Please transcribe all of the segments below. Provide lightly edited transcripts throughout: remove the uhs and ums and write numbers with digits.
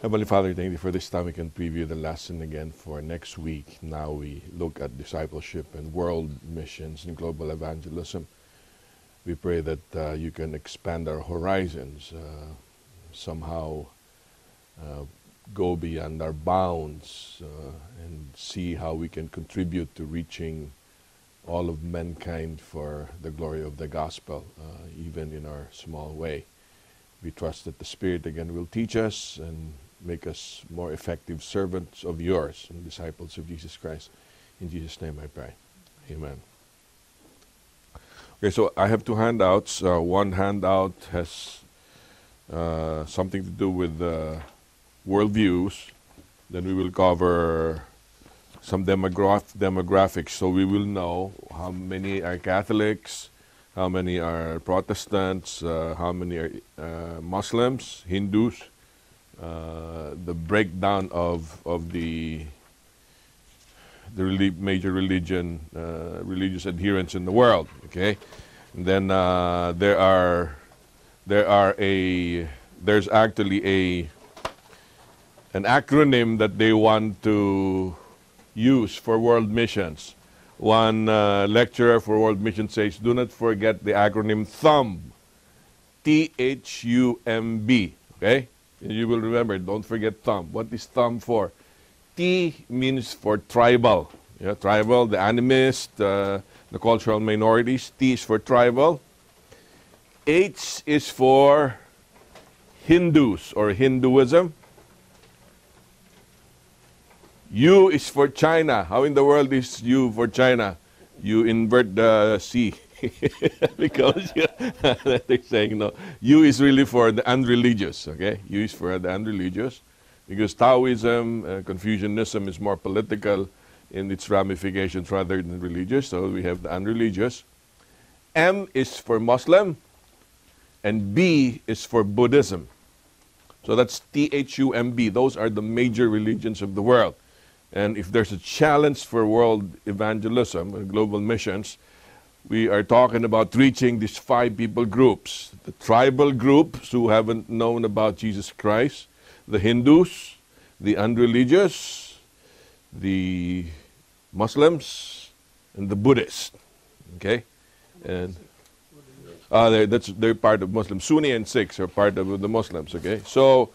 Heavenly Father, thank you for this time we can preview the lesson again for next week. Now we look at discipleship and world missions and global evangelism. We pray that you can expand our horizons, somehow go beyond our bounds and see how we can contribute to reaching all of mankind for the glory of the gospel, even in our small way. We trust that the Spirit again will teach us and make us more effective servants of yours and disciples of Jesus Christ. In Jesus' name I pray. Amen. Okay, so I have two handouts. One handout has something to do with worldviews. Then we will cover some demographics, so we will know how many are Catholics, how many are Protestants, how many are Muslims, Hindus, the breakdown of the major religious adherents in the world. Okay, and then there's actually an acronym that they want to use for world missions. One lecturer for world mission says, do not forget the acronym THUMB, T-H-U-M-B, okay? And you will remember, don't forget THUMB. What is THUMB for? T means for tribal, tribal, the animist, the cultural minorities. T is for tribal. H is for Hindus or Hinduism. U is for China. How in the world is U for China? You invert the C. Because they're saying no. U is really for the unreligious, okay? U is for the unreligious. Because Taoism, Confucianism is more political in its ramifications rather than religious. So we have the unreligious. M is for Muslim. And B is for Buddhism. So that's T-H-U-M-B. Those are the major religions of the world. And if there's a challenge for world evangelism and global missions, we are talking about reaching these 5 people groups. The tribal groups who haven't known about Jesus Christ, the Hindus, the unreligious, the Muslims, and the Buddhists. Okay? And they're part of Muslims. Sunni and Sikhs are part of the Muslims. Okay? So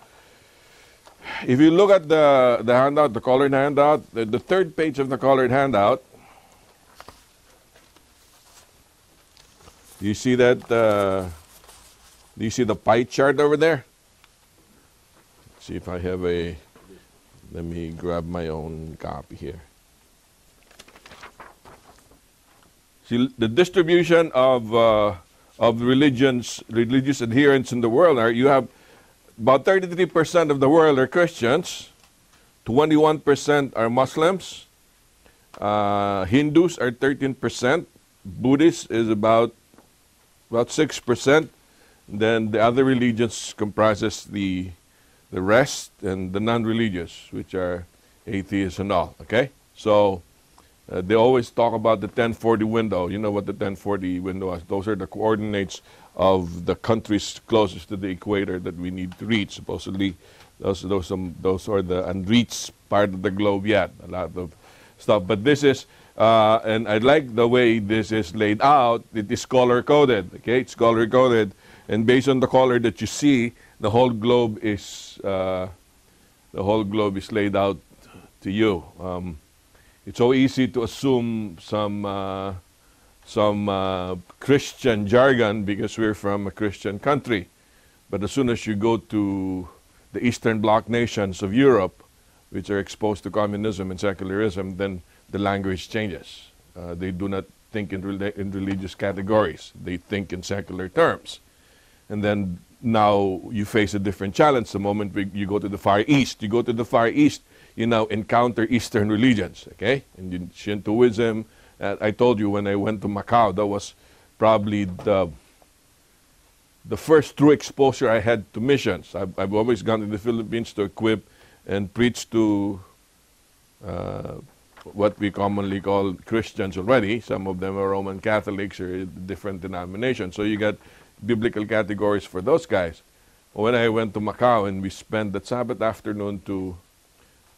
if you look at the handout, the colored handout, the third page of the colored handout, you see that, do you see the pie chart over there? Let's see if I have let me grab my own copy here. See, the distribution of religious adherents in the world you have about 33% of the world are Christians, 21% are Muslims, Hindus are 13%, Buddhists is about 6%, then the other religions comprises the rest, and the non-religious, which are atheists and all, okay? So they always talk about the 1040 window. You know what the 1040 window is. Those are the coordinates of the countries closest to the equator that we need to reach. Supposedly, those are the unreached part of the globe yet. A lot of stuff. But this is, and I like the way this is laid out. It is color-coded. Okay, it's color-coded, and based on the color that you see, the whole globe is laid out to you. It's so easy to assume some Christian jargon because we're from a Christian country. But as soon as you go to the Eastern Bloc nations of Europe, which are exposed to communism and secularism, then the language changes. They do not think in religious categories. They think in secular terms. And then now you face a different challenge the moment you go to the Far East. You go to the Far East, you now encounter Eastern religions, okay? And Shintoism, I told you when I went to Macau, that was probably the first true exposure I had to missions. I've always gone to the Philippines to equip and preach to what we commonly call Christians already. Some of them are Roman Catholics or different denominations. So you got biblical categories for those guys. When I went to Macau and we spent the Sabbath afternoon to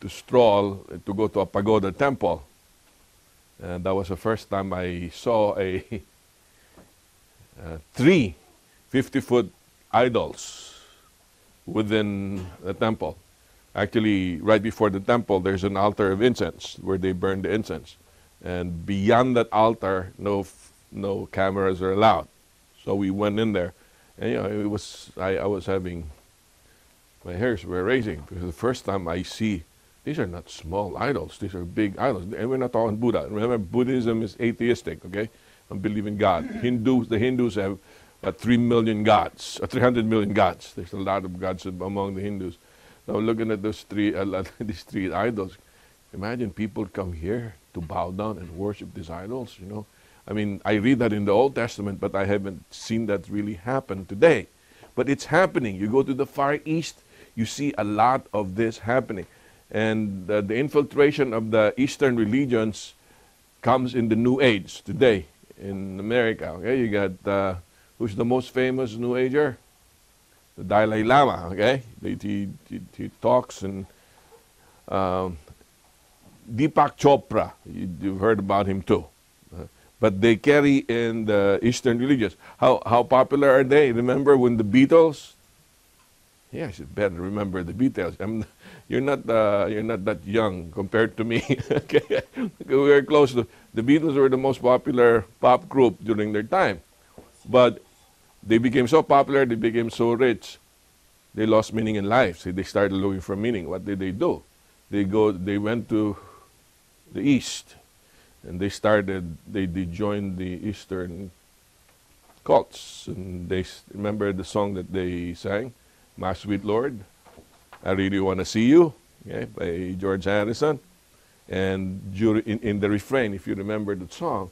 stroll, to go to a pagoda temple. And that was the first time I saw three 50-foot idols within the temple. Actually, right before the temple, there's an altar of incense where they burn the incense. And beyond that altar, no cameras are allowed. So we went in there. And, it was, I was having, my hairs were raising because the first time I see, these are not small idols, these are big idols. And we're not talking Buddha. Remember, Buddhism is atheistic, okay? Don't believe in God. The Hindus have 3 million gods, 300 million gods. There's a lot of gods among the Hindus. Now looking at these three idols, imagine people come here to bow down and worship these idols, I mean, I read that in the Old Testament, but I haven't seen that really happen today. But it's happening. You go to the Far East, you see a lot of this happening. And the infiltration of the Eastern religions comes in the New Age today in America. Okay, you got, who's the most famous New Ager? The Dalai Lama, okay? He talks, and Deepak Chopra, you've heard about him too. But they carry in the Eastern religions. How popular are they? Remember when the Beatles? Yeah, I should better remember the Beatles. You're not that young compared to me. Okay, we're close to. The Beatles were the most popular pop group during their time, but they became so popular, they became so rich, they lost meaning in life. So they started looking for meaning. What did they do? They went to the East. And they joined the Eastern cults. And they remember the song that they sang, My Sweet Lord, I Really Want to See You, okay, by George Harrison. And in the refrain, if you remember the song,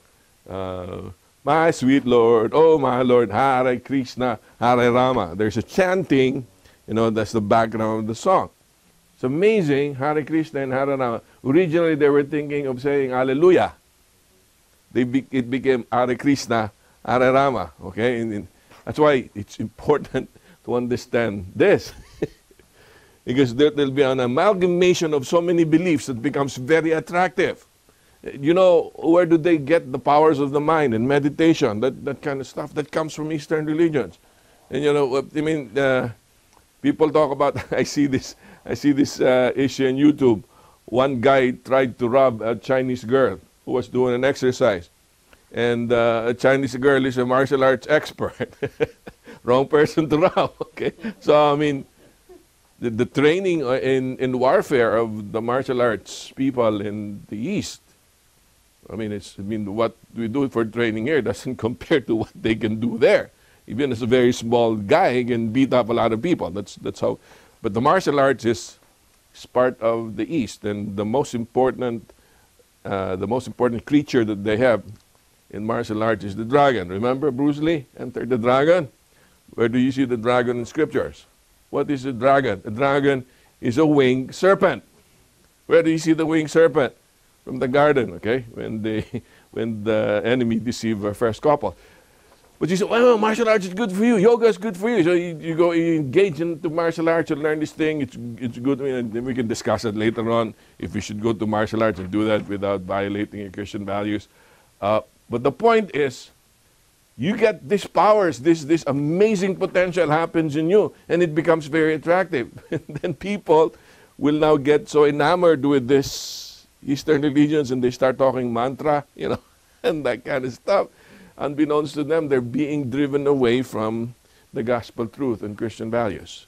My sweet Lord, oh my Lord, Hare Krishna, Hare Rama. There's a chanting, that's the background of the song. It's amazing, Hare Krishna and Hare Rama. Originally, they were thinking of saying Hallelujah. It became Hare Krishna, Hare Rama. Okay, and that's why it's important to understand this, because there'll be an amalgamation of so many beliefs that becomes very attractive. Where do they get the powers of the mind and meditation? That kind of stuff that comes from Eastern religions. And people talk about. I see this issue on YouTube. One guy tried to rob a Chinese girl who was doing an exercise. And a Chinese girl is a martial arts expert. Wrong person to rob, okay? So, I mean, the training in warfare of the martial arts people in the East, what we do for training here doesn't compare to what they can do there. Even as a very small guy, he can beat up a lot of people. That's how. But the martial arts is part of the East, and the most important creature that they have in martial arts is the dragon. Remember Bruce Lee entered the dragon? Where do you see the dragon in scriptures? What is a dragon? A dragon is a winged serpent. Where do you see the winged serpent? From the garden, okay? When the enemy deceived our first couple. But you say, well, martial arts is good for you. Yoga is good for you. So you engage into martial arts, you learn this thing. It's good. Then we can discuss it later on if we should go to martial arts and do that without violating your Christian values. But the point is, you get these powers, this amazing potential happens in you, and it becomes very attractive. And then people will now get so enamored with this Eastern religions, and they start talking mantra, and that kind of stuff. Unbeknownst to them, they're being driven away from the gospel truth and Christian values.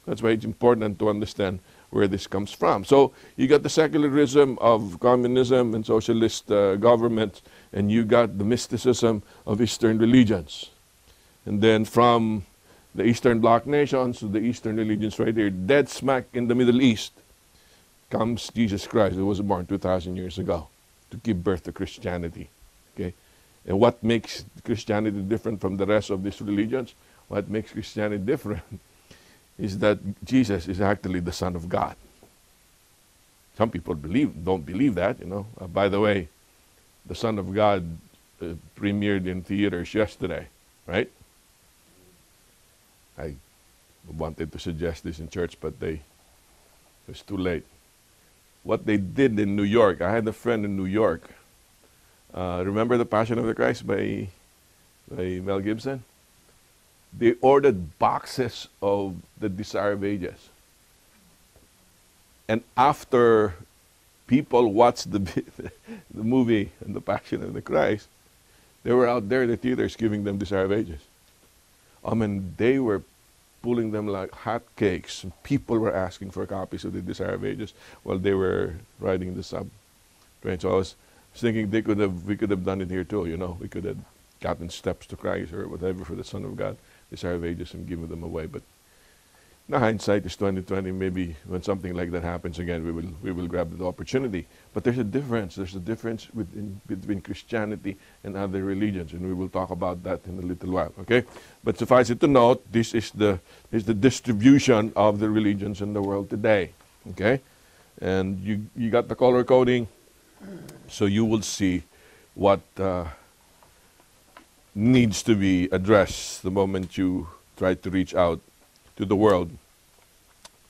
That's why it's important to understand where this comes from. So you got the secularism of communism and socialist governments, and you got the mysticism of Eastern religions. And then from the Eastern Bloc nations to the Eastern religions right here, dead smack in the Middle East, comes Jesus Christ, who was born 2,000 years ago to give birth to Christianity. Okay? And what makes Christianity different from the rest of these religions? What makes Christianity different is that Jesus is actually the Son of God. Some people don't believe that, By the way, the Son of God premiered in theaters yesterday, right? wanted to suggest this in church, but it was too late. What they did in New York, I had a friend in New York. Remember The Passion of the Christ by Mel Gibson? They ordered boxes of The Desire of Ages. And after people watched the movie and The Passion of the Christ, they were out there in the theaters giving them Desire of Ages. I mean, they were pulling them like hotcakes. People were asking for copies of The Desire of Ages while they were riding the subtrain. So I was thinking we could have done it here too, you know. We could have gotten Steps to Christ or whatever for the Son of God, Desire of Ages, and given them away. But now hindsight is 2020. Maybe when something like that happens again, we will grab the opportunity. But there's a difference. There's a difference between Christianity and other religions, and we will talk about that in a little while. Okay, but suffice it to note, this is the distribution of the religions in the world today. Okay, and you got the color coding, so you will see what needs to be addressed the moment you try to reach out to the world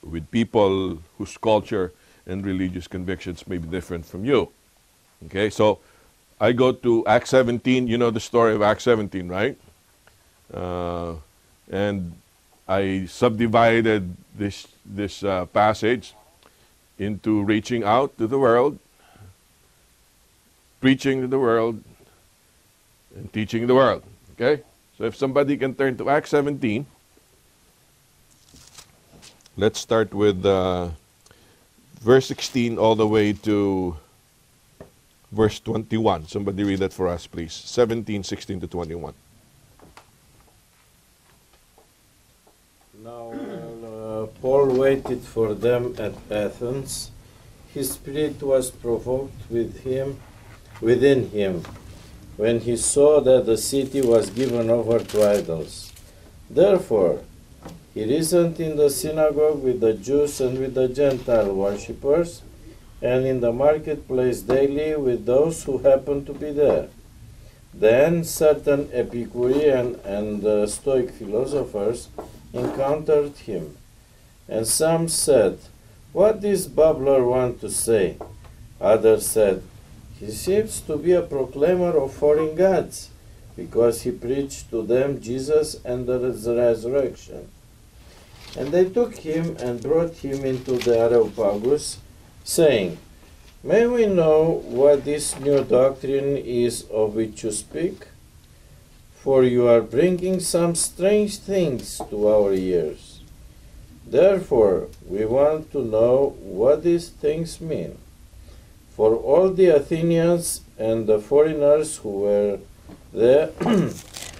with people whose culture and religious convictions may be different from you. Okay, so I go to Acts 17. You know the story of Acts 17, right? And I subdivided this passage into reaching out to the world, preaching to the world, and teaching the world. Okay, so if somebody can turn to Acts 17. Let's start with verse 16 all the way to verse 21. Somebody read that for us, please. 17, 16 to 21. Now, while Paul waited for them at Athens, his spirit was provoked within him, when he saw that the city was given over to idols. Therefore, he reasoned in the synagogue with the Jews and with the Gentile worshippers, and in the marketplace daily with those who happened to be there. Then certain Epicurean and Stoic philosophers encountered him, and some said, "What does babbler want to say?" Others said, "He seems to be a proclaimer of foreign gods, because he preached to them Jesus and the resurrection." And they took him and brought him into the Areopagus, saying, "May we know what this new doctrine is of which you speak? For you are bringing some strange things to our ears. Therefore, we want to know what these things mean. For all the Athenians and the foreigners who were there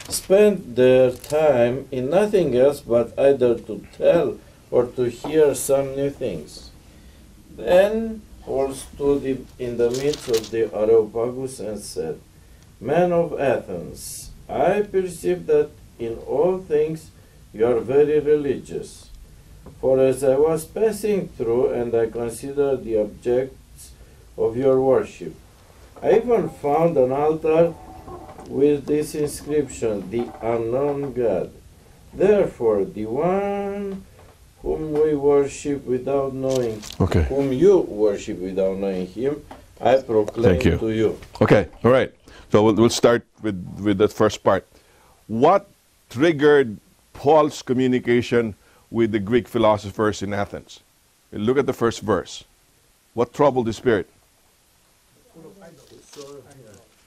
spent their time in nothing else but either to tell or to hear some new things." Then Paul stood in the midst of the Areopagus and said, "Men of Athens, I perceive that in all things you are very religious. For as I was passing through and I considered the objects of your worship, I even found an altar with this inscription, 'The Unknown God.' Therefore, the one whom we worship without knowing, whom you worship without knowing him, I proclaim to you." Okay, all right. So we'll start with that first part. What triggered Paul's communication with the Greek philosophers in Athens? Look at the first verse. What troubled the spirit?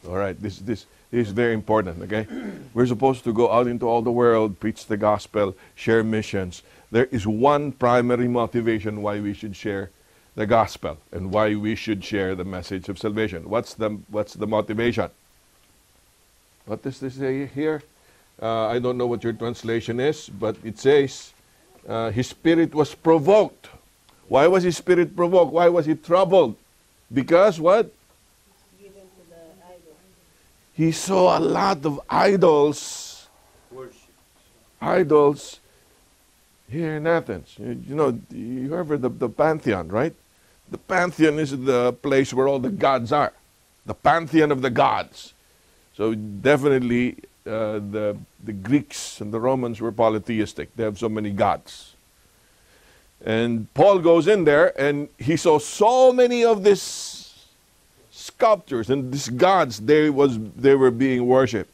All right, this is very important, okay? We're supposed to go out into all the world, preach the gospel, share missions. There is one primary motivation why we should share the gospel and why we should share the message of salvation. What's the motivation? What does this say here? I don't know what your translation is, but it says his spirit was provoked. Why was his spirit provoked? Why was he troubled? Because what? He saw a lot of idols. Worship. Idols here in Athens. You know, you heard of the Pantheon, right? The Pantheon is the place where all the gods are. The Pantheon of the gods. So definitely the Greeks and the Romans were polytheistic. They have so many gods. And Paul goes in there and he saw so many of these sculptures and these gods, they were being worshipped.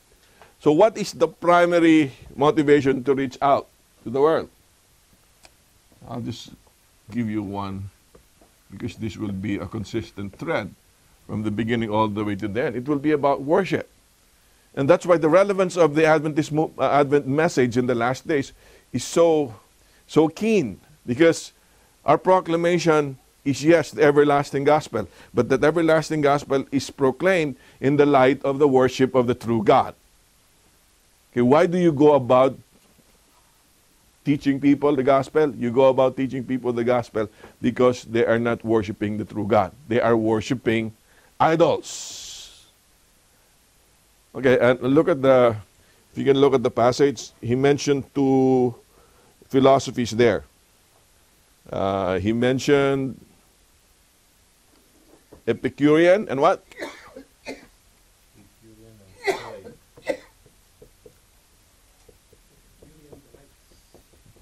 So what is the primary motivation to reach out to the world? I'll just give you one, because this will be a consistent thread from the beginning all the way to the end. It will be about worship. And that's why the relevance of the Advent message in the last days is so keen, because our proclamation is, yes, the everlasting gospel, but that everlasting gospel is proclaimed in the light of the worship of the true God. Okay, why do you go about teaching people the gospel? You go about teaching people the gospel because they are not worshiping the true God. They are worshiping idols. Okay, and look at if you can look at the passage, he mentioned two philosophies there. He mentioned Epicurean and what?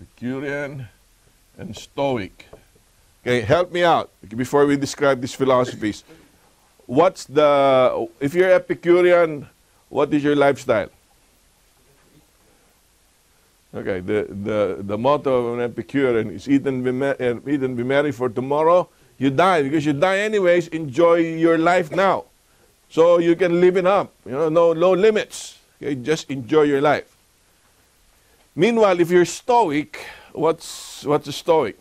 Epicurean and Stoic. Okay, help me out before we describe these philosophies. If you're Epicurean, what is your lifestyle? Okay, the motto of an Epicurean is eat and be merry, for tomorrow you die. Because you die anyways, enjoy your life now. So you can live it up. No limits. Okay, just enjoy your life. Meanwhile, if you're Stoic, what's a Stoic?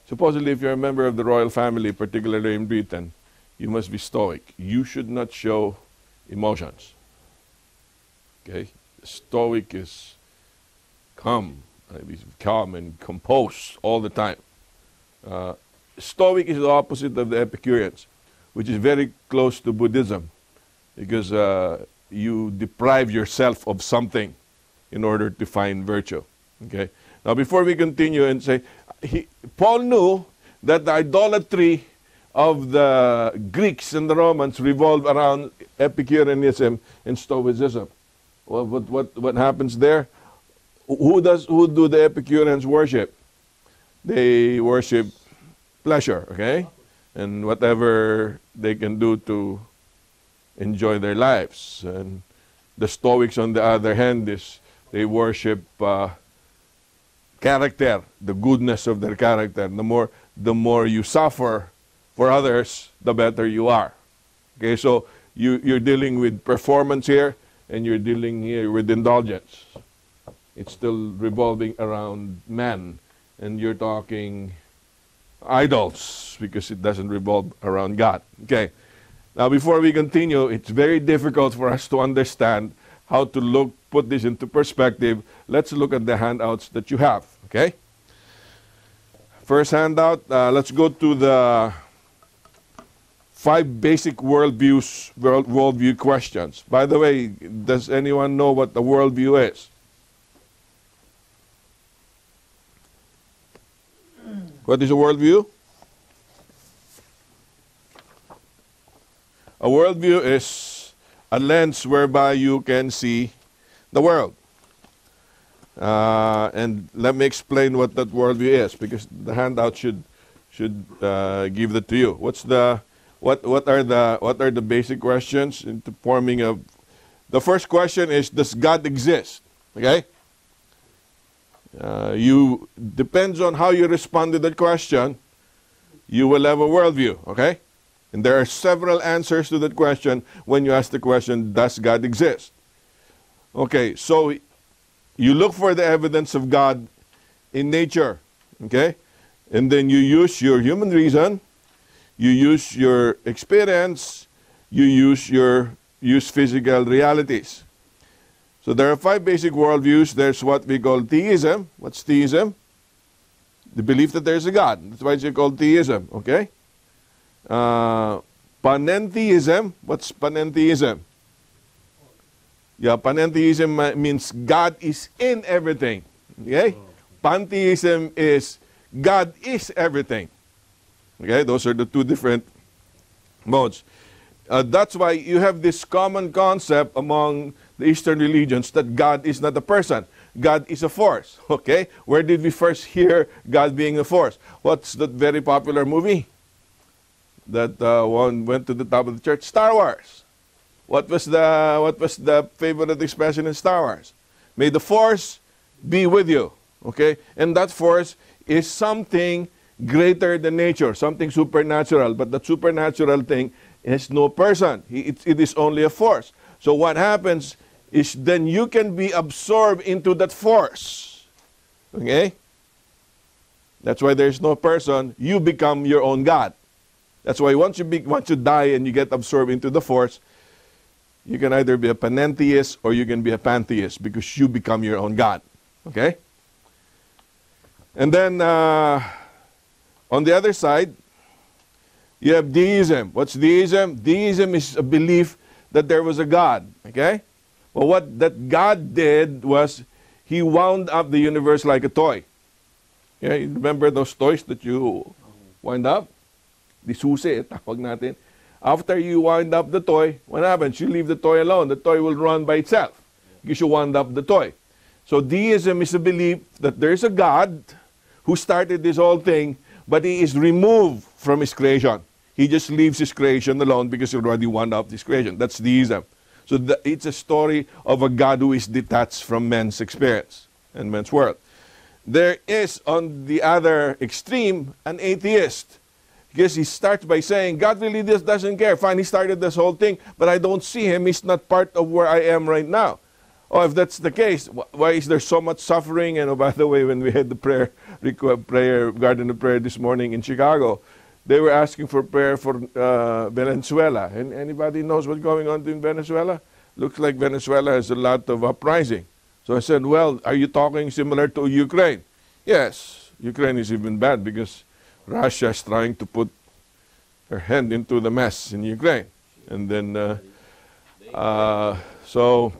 Supposedly, if you're a member of the royal family, particularly in Britain, you must be Stoic. You should not show emotions. Okay? Stoic is calm and composed all the time. Stoic is the opposite of the Epicureans, which is very close to Buddhism, because you deprive yourself of something in order to find virtue. Okay. Now, before we continue and say, Paul knew that the idolatry of the Greeks and the Romans revolved around Epicureanism and Stoicism. Well, what happens there? Who do the Epicureans worship? They worship pleasure, okay? And whatever they can do to enjoy their lives. And the Stoics, on the other hand, they worship character, the goodness of their character. The more you suffer for others, the better you are. Okay, so you're dealing with performance here, and you're dealing here with indulgence. It's still revolving around man, and you're talking idols because it doesn't revolve around God. Okay, now before we continue, it's very difficult for us to understand how to put this into perspective. Let's look at the handouts that you have. Okay, first handout. Let's go to the 5 basic worldview questions. By the way, does anyone know what the worldview is? What is a worldview? A worldview is a lens whereby you can see the world. And let me explain what that worldview is, because the handout should give that to you. What are the basic questions into forming a? The first question is, does God exist? Okay. Depends on how you respond to that question, you will have a worldview. Okay. And there are several answers to that question when you ask the question, does God exist? Okay. So you look for the evidence of God in nature. Okay. And then you use your human reason. You use your experience, you use physical realities. So there are 5 basic worldviews. There's what we call theism. What's theism? The belief that there's a God. That's why it's called theism, okay? Panentheism. What's panentheism? Yeah, panentheism means God is in everything, okay? Pantheism is God is everything. Okay, those are the 2 different modes. That's why you have this common concept among the Eastern religions that God is not a person. God is a force. Okay? Where did we first hear God being a force? What's that very popular movie that one went to the top of the church? Star Wars. What was the favorite expression in Star Wars? May the force be with you. Okay? And that force is something greater than nature, something supernatural. But that supernatural thing has no person. It is only a force. So what happens is then you can be absorbed into that force. Okay? That's why there's no person. You become your own God. That's why once you die and you get absorbed into the force, you can either be a panentheist or you can be a pantheist because you become your own God. Okay? And then on the other side, you have deism. What's deism? Deism is a belief that there was a God. Okay? Well, what that God did was He wound up the universe like a toy. Yeah, you remember those toys that you wind up? Di susi, tawag natin. After you wind up the toy, what happens? You leave the toy alone. The toy will run by itself because you wound up the toy. So deism is a belief that there's a God who started this whole thing, but He is removed from His creation. He just leaves His creation alone because He already wound up His creation. That's deism. So it's a story of a God who is detached from men's experience and men's world. There is, on the other extreme, an atheist. Because he starts by saying, God really just doesn't care. Fine, He started this whole thing, but I don't see Him. He's not part of where I am right now. Oh, if that's the case, why is there so much suffering? And oh, by the way, when we had the prayer, Garden of Prayer this morning in Chicago, they were asking for prayer for Venezuela. And anybody knows what's going on in Venezuela? Looks like Venezuela has a lot of uprising. So I said, well, are you talking similar to Ukraine? Yes, Ukraine is even bad because Russia is trying to put her hand into the mess in Ukraine. And then, so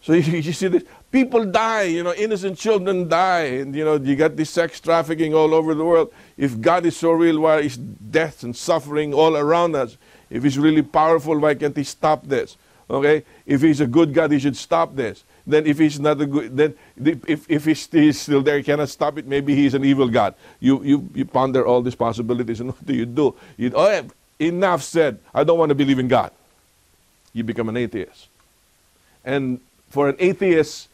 you see this. People die, innocent children die. And, you got this sex trafficking all over the world. If God is so real, why is death and suffering all around us? If He's really powerful, why can't He stop this? Okay? If He's a good God, He should stop this. Then if He's not a good, then if He's still there, He cannot stop it. Maybe He's an evil God. You ponder all these possibilities, and what do you do? Enough said. I don't want to believe in God. You become an atheist. And for an atheist,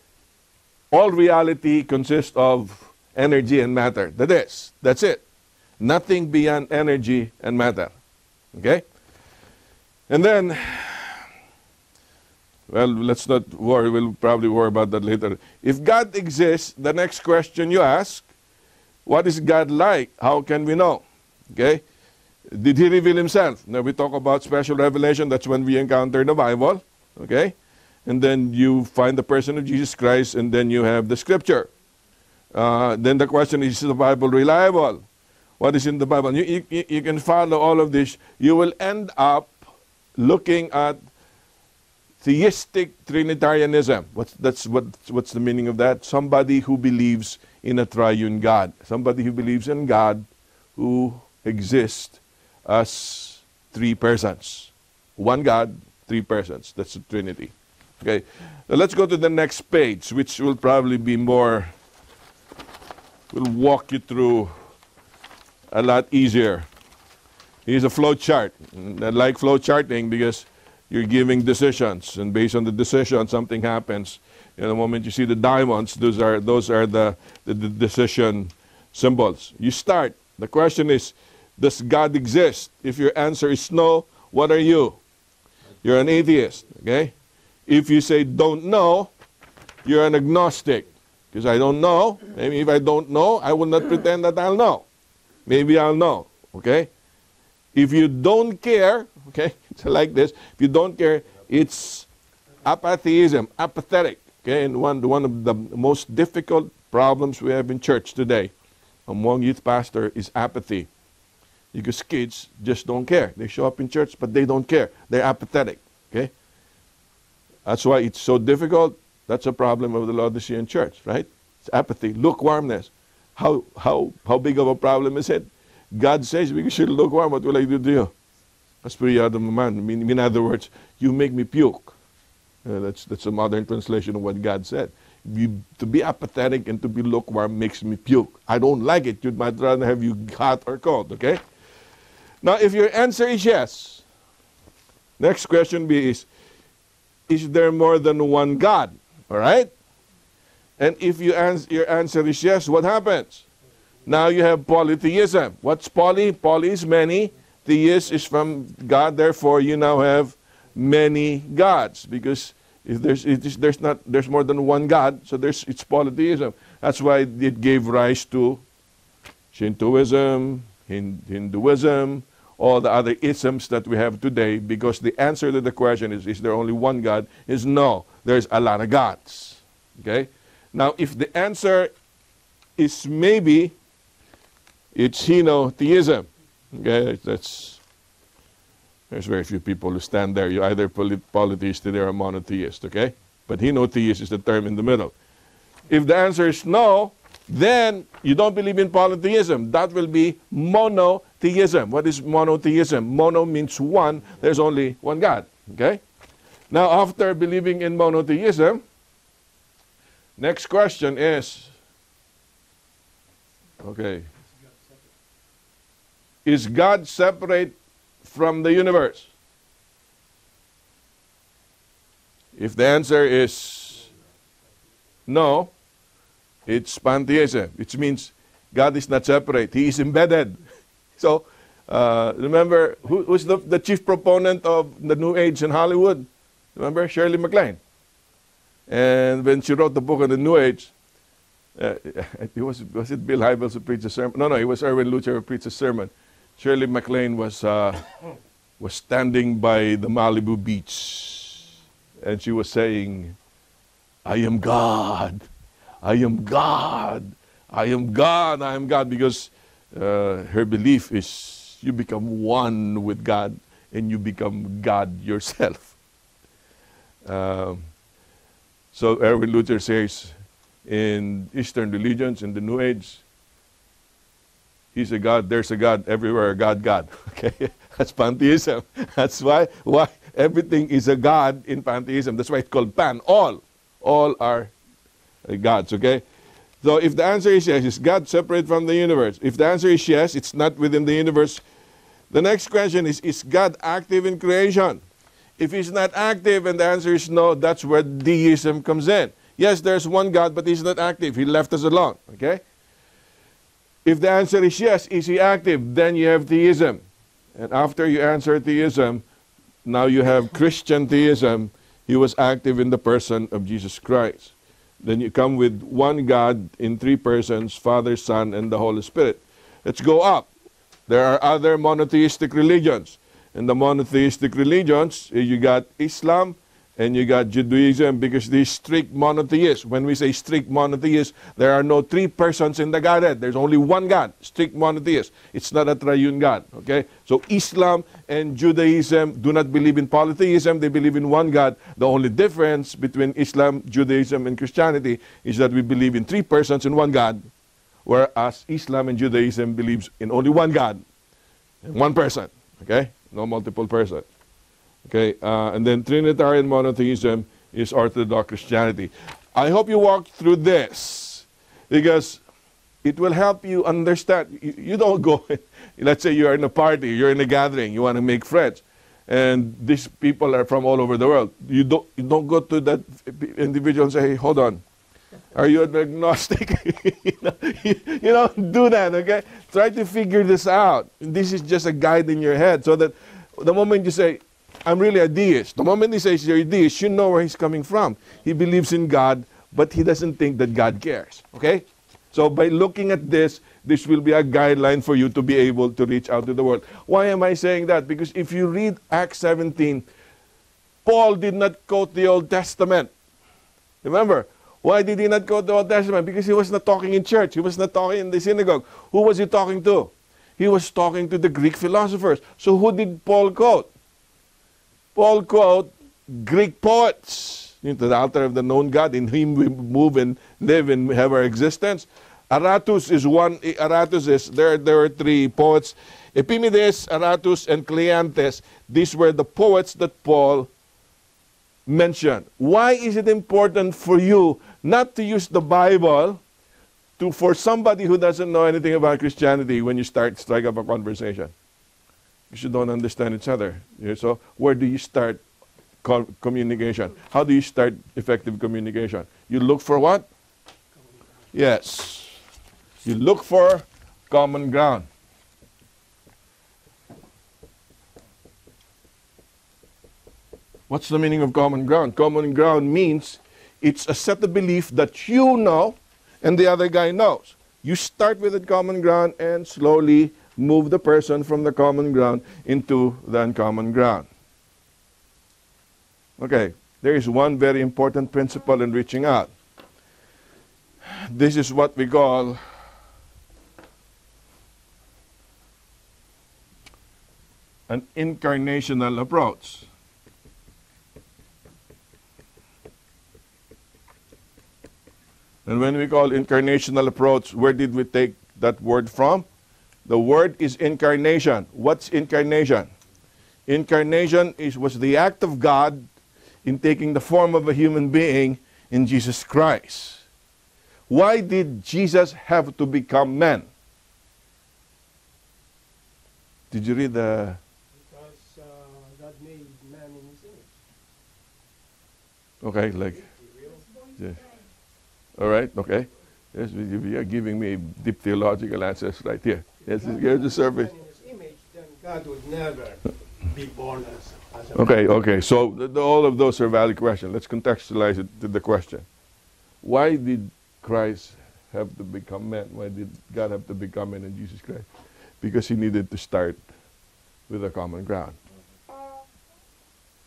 all reality consists of energy and matter. That's it. Nothing beyond energy and matter. Okay? And then, well, let's not worry. We'll probably worry about that later. If God exists, the next question you ask, what is God like? How can we know? Okay? Did He reveal Himself? Now we talk about special revelation. That's when we encounter the Bible. Okay? And then you find the person of Jesus Christ, and then you have the Scripture. Then the question is the Bible reliable? What is in the Bible? You can follow all of this. You will end up looking at theistic Trinitarianism. What's the meaning of that? Somebody who believes in a triune God. Somebody who believes in God who exists as three persons. One God, three persons. That's the Trinity. Okay, now let's go to the next page, which will probably be more, will walk you through a lot easier. Here's a flow chart. I like flow charting because you're giving decisions, and based on the decision, something happens. The moment you see the diamonds, those are the decision symbols. You start. The question is, does God exist? If your answer is no, what are you? You're an atheist. Okay. If you say don't know, you're an agnostic. Because I don't know. Maybe if I don't know, I will not pretend that I'll know. Maybe I'll know. Okay? If you don't care, okay, it's like this. If you don't care, it's apatheism, apathetic. Okay? And one of the most difficult problems we have in church today among youth pastors is apathy. Because kids just don't care. They show up in church, but they don't care. They're apathetic. Okay? That's why it's so difficult. That's a problem of the Laodicean church, right? It's apathy, lukewarmness. How big of a problem is it? God says, because you're lukewarm, what will I do to you? In other words, you make me puke. That's a modern translation of what God said. To be apathetic and to be lukewarm makes me puke. I don't like it. You'd much rather have you hot or cold, okay? Now, if your answer is yes, next question is there more than one God? All right? And if your answer is yes, what happens? Now you have polytheism. What's poly? Poly is many. Theist is from God. Therefore, you now have many gods, because if there's more than one God, so it's polytheism. That's why it gave rise to Shintoism, Hinduism, all the other isms that we have today, because the answer to the question is there only one God? Is no, there's a lot of gods. Okay? Now, if the answer is maybe, it's henotheism. Okay, there's very few people who stand there. You're either polytheist or monotheist, okay? But henotheist is the term in the middle. If the answer is no, then you don't believe in polytheism. That will be monotheism. What is monotheism? Mono means one. There's only one God, okay? Now, after believing in monotheism, next question is, okay, is God separate from the universe? If the answer is no, it's pantheism, which means God is not separate. He is embedded. So, remember, who's the chief proponent of the New Age in Hollywood? Remember? Shirley MacLaine. And when she wrote the book on the New Age, was it Bill Hybels who preached a sermon? No, it was Erwin Lutzer who preached a sermon. Shirley MacLaine was standing by the Malibu beach, and she was saying, I am God, I am God, I am God, I am God, because her belief is you become one with God and you become God yourself. So Erwin Lutzer says, in Eastern religions, in the New Age, He's a God, there's a God, everywhere, God. Okay, that's pantheism. That's why everything is a God in pantheism. That's why it's called pan. All are gods, okay? So if the answer is yes, is God separate from the universe? If the answer is yes, it's not within the universe. The next question is God active in creation? If He's not active and the answer is no, that's where deism comes in. Yes, there's one God, but He's not active. He left us alone, okay? If the answer is yes, is He active? Then you have theism. And after you answer theism, now you have Christian theism. He was active in the person of Jesus Christ. Then you come with one God in three persons, Father, Son, and the Holy Spirit. Let's go up. There are other monotheistic religions. In the monotheistic religions, you got Islam, and you got Judaism, because these strict monotheists. When we say strict monotheists, there are no three persons in the Godhead. There's only one God, strict monotheist. It's not a triune God, okay? So Islam and Judaism do not believe in polytheism. They believe in one God. The only difference between Islam, Judaism, and Christianity is that we believe in three persons in one God, whereas Islam and Judaism believes in only one God and one person, okay? No multiple persons. Okay, and then Trinitarian monotheism is Orthodox Christianity. I hope you walk through this, because it will help you understand. You don't go, let's say you're in a party, you're in a gathering, you want to make friends, and these people are from all over the world. You don't go to that individual and say, hey, hold on, are you an agnostic? you don't do that, okay? Try to figure this out. This is just a guide in your head, so that the moment you say, I'm really a deist. The moment he says you're a deist, you know where he's coming from. He believes in God, but he doesn't think that God cares. Okay? So by looking at this will be a guideline for you to be able to reach out to the world. Why am I saying that? Because if you read Acts 17, Paul did not quote the Old Testament. Remember, why did he not quote the Old Testament? Because he was not talking in church. He was not talking in the synagogue. Who was he talking to? He was talking to the Greek philosophers. So who did Paul quote? Paul quote Greek poets. The altar of the known God, in Him we move and live and have our existence. Aratus is one. Aratus is, there were three poets. Epimenides, Aratus, and Cleanthes. These were the poets that Paul mentioned. Why is it important for you not to use the Bible for somebody who doesn't know anything about Christianity when you strike up a conversation? Because you don't understand each other. So where do you start communication? How do you start effective communication? You look for what? Yes. You look for common ground. What's the meaning of common ground? Common ground means it's a set of belief that you know and the other guy knows. You start with the common ground and slowly move the person from the common ground into the uncommon ground. Okay, there is one very important principle in reaching out. This is what we call an incarnational approach. And when we call incarnational approach, where did we take that word from? The word is incarnation. What's incarnation? Incarnation was the act of God in taking the form of a human being in Jesus Christ. Why did Jesus have to become man? Did you read the... Because God made man in his image. Okay, like... Yeah. All right, okay. Yes, you are giving me deep theological answers right here. Yes, here's the survey. In his image, then God would never be born as a Okay. So all of those are valid questions. Let's contextualize it to the question. Why did Christ have to become man? Why did God have to become man in Jesus Christ? Because he needed to start with a common ground.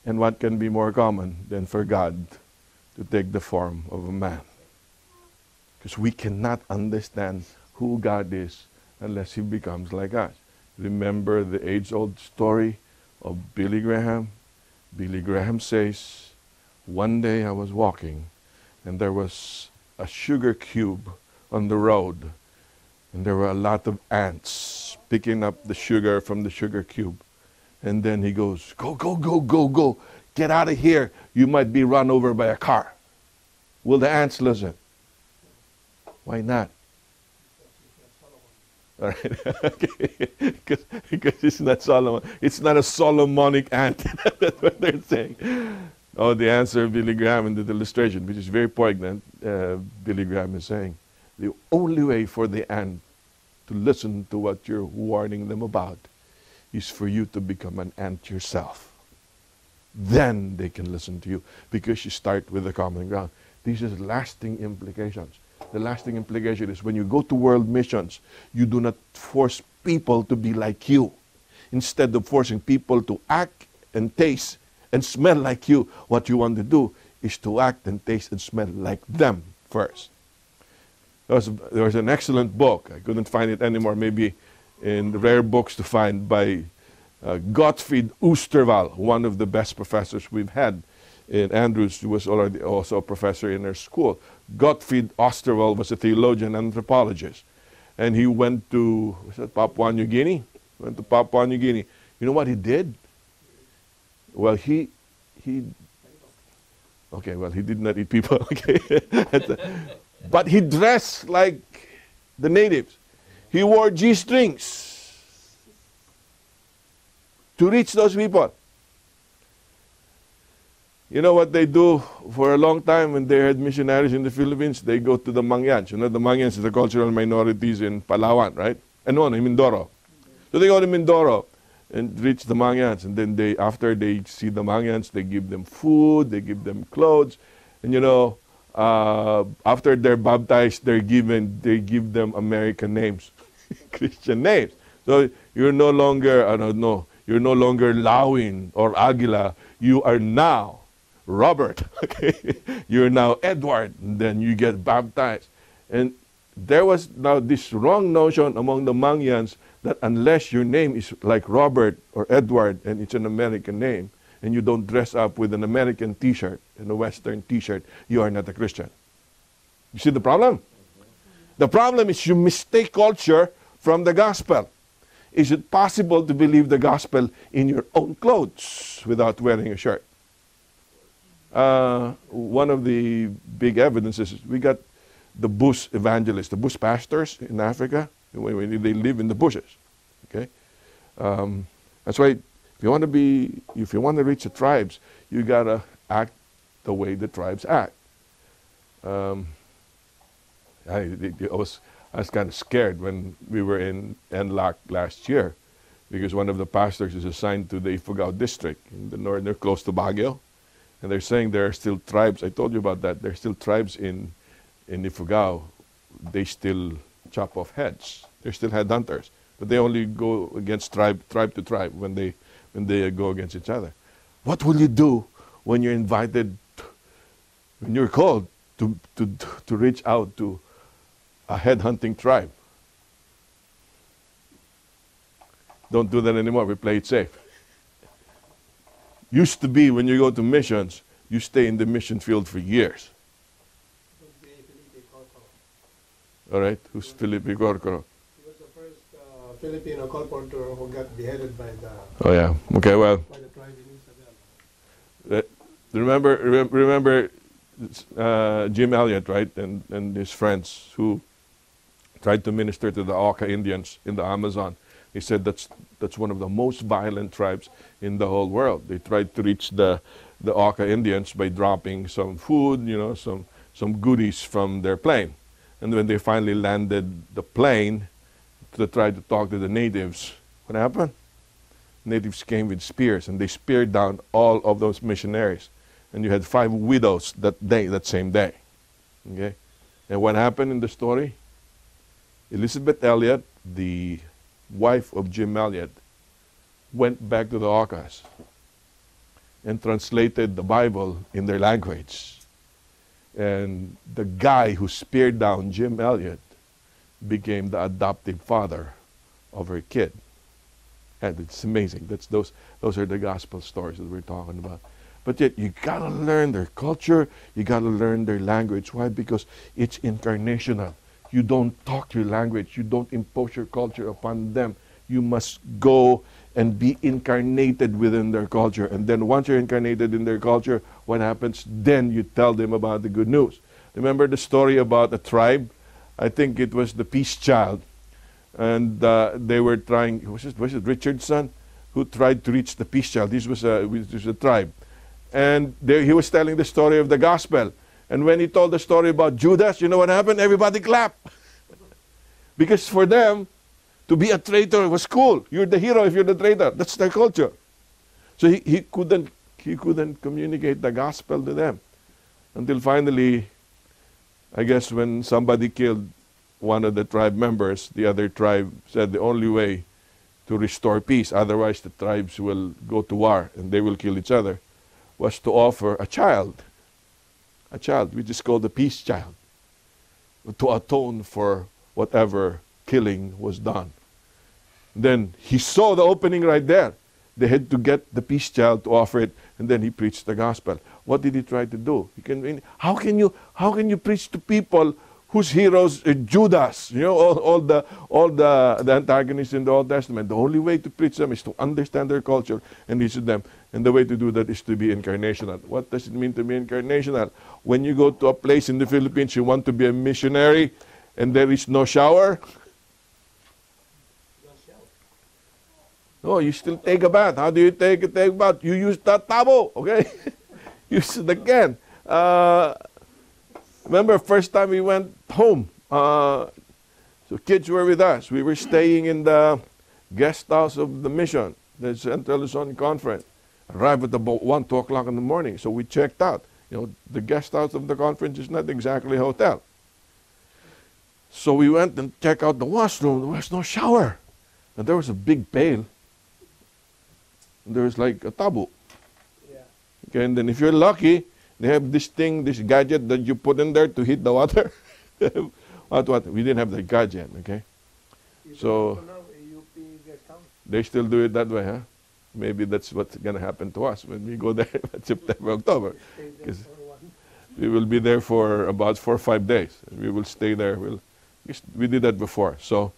And what can be more common than for God to take the form of a man? Because we cannot understand who God is unless he becomes like us. Remember the age-old story of Billy Graham? Billy Graham says, one day I was walking and there was a sugar cube on the road and there were a lot of ants picking up the sugar from the sugar cube. And then he goes, go, get out of here. You might be run over by a car. Will the ants listen? Why not? All right. Okay. Because it's not Solomon. It's not a Solomonic ant. That's what they're saying. Oh, the answer of Billy Graham in the illustration, which is very poignant, Billy Graham is saying, the only way for the ant to listen to what you're warning them about is for you to become an ant yourself. Then they can listen to you because you start with the common ground. These are lasting implications. The lasting implication is when you go to world missions, you do not force people to be like you. Instead of forcing people to act and taste and smell like you, what you want to do is to act and taste and smell like them first. There was an excellent book. I couldn't find it anymore, maybe in the rare books to find, by Gottfried Oosterwal, one of the best professors we've had in Andrews, who was already also a professor in our school. Gottfried Oosterwal was a theologian and anthropologist. And he went to, Papua New Guinea? Went to Papua New Guinea. You know what he did? Well, he did not eat people, okay? But he dressed like the natives. He wore G-strings to reach those people. You know what they do for a long time when they had missionaries in the Philippines? They go to the Mangyans. You know, the Mangyans are the cultural minorities in Palawan, right? And no, in Mindoro. So they go to Mindoro and reach the Mangyans. And then after they see the Mangyans, they give them food, they give them clothes. And you know, after they're baptized, they give them American names, Christian names. So you're no longer, you're no longer Lawin or Aguila. You are now Robert, okay? You're now Edward, and then you get baptized. And there was now this wrong notion among the Mangyans that unless your name is like Robert or Edward and it's an American name, and you don't dress up with an American t-shirt and a Western t-shirt, you are not a Christian. You see the problem? The problem is you mistake culture from the gospel. Is it possible to believe the gospel in your own clothes without wearing a shirt? One of the big evidences is we got the bush evangelists, the bush pastors in Africa. When they live in the bushes. Okay, that's why if you want to reach the tribes, you gotta act the way the tribes act. I was kind of scared when we were in Enlac last year, because one of the pastors is assigned to the Ifugao district in the north, they're close to Baguio, and they're saying there are still tribes. I told you about that. There are still tribes in Ifugao. They still chop off heads. They're still headhunters, but they only go against tribe to tribe when they go against each other. What will you do when you're invited, when you're called to reach out to a headhunting tribe? Don't do that anymore. We play it safe. Used to be when you go to missions, you stay in the mission field for years. All right, who's Felipe Corcoro? He was the first Filipino colporteur who got beheaded by the. Oh yeah. Okay. Well. By the tribe in Isabel. Remember Jim Elliot, right, and his friends who tried to minister to the Auca Indians in the Amazon. He said that's one of the most violent tribes in the whole world. They tried to reach the Auca Indians by dropping some food, some goodies from their plane. And when they finally landed the plane to try to talk to the natives, what happened? Natives came with spears and they speared down all of those missionaries. And you had 5 widows that same day. Okay? And what happened in the story? Elizabeth Elliot, the wife of Jim Elliot, went back to the Aucas and translated the Bible in their language. And the guy who speared down Jim Elliot became the adoptive father of her kid. And it's amazing. Those are the gospel stories that we're talking about. But yet you gotta learn their culture, you gotta learn their language. Why? Because it's incarnational. You don't talk your language, you don't impose your culture upon them. You must go and be incarnated within their culture. And then once you're incarnated in their culture, what happens? Then you tell them about the good news. Remember the story about a tribe? I think it was the Peace Child. And they were trying, was it Richardson who tried to reach the Peace Child? This was a tribe. And he was telling the story of the gospel. And when he told the story about Judas, you know what happened? Everybody clapped. Because for them, to be a traitor was cool. You're the hero if you're the traitor. That's their culture. So he couldn't communicate the gospel to them. Until finally, I guess when somebody killed one of the tribe members, the other tribe said the only way to restore peace, otherwise the tribes will go to war and they will kill each other, was to offer a child, which is called the peace child, to atone for whatever killing was done. Then he saw the opening right there. They had to get the peace child to offer it, and then he preached the gospel. What did he try to do? How can you preach to people whose heroes are Judas? You know, all the antagonists in the Old Testament. The only way to preach them is to understand their culture and teach them. And the way to do that is to be incarnational. What does it mean to be incarnational? When you go to a place in the Philippines, you want to be a missionary, and there is no shower. No, you still take a bath. How do you take a bath? You use the tabo, okay? Use the can. Remember, first time we went home, so kids were with us. We were staying in the guest house of the mission, the Central Luzon Conference. Arrived at about 1, 2 o'clock in the morning, so we checked out. You know, the guest house of the conference is not exactly a hotel. So we went and checked out the washroom. There was no shower. And there was a big pail. And there was like a tabo. Yeah. Okay, and then if you're lucky, they have this thing, this gadget that you put in there to heat the water. What? We didn't have the gadget, okay? So they still do it that way, huh? Maybe that's what's going to happen to us when we go there in September, October. Because we will be there for about 4 or 5 days. We will stay there. We did that before. So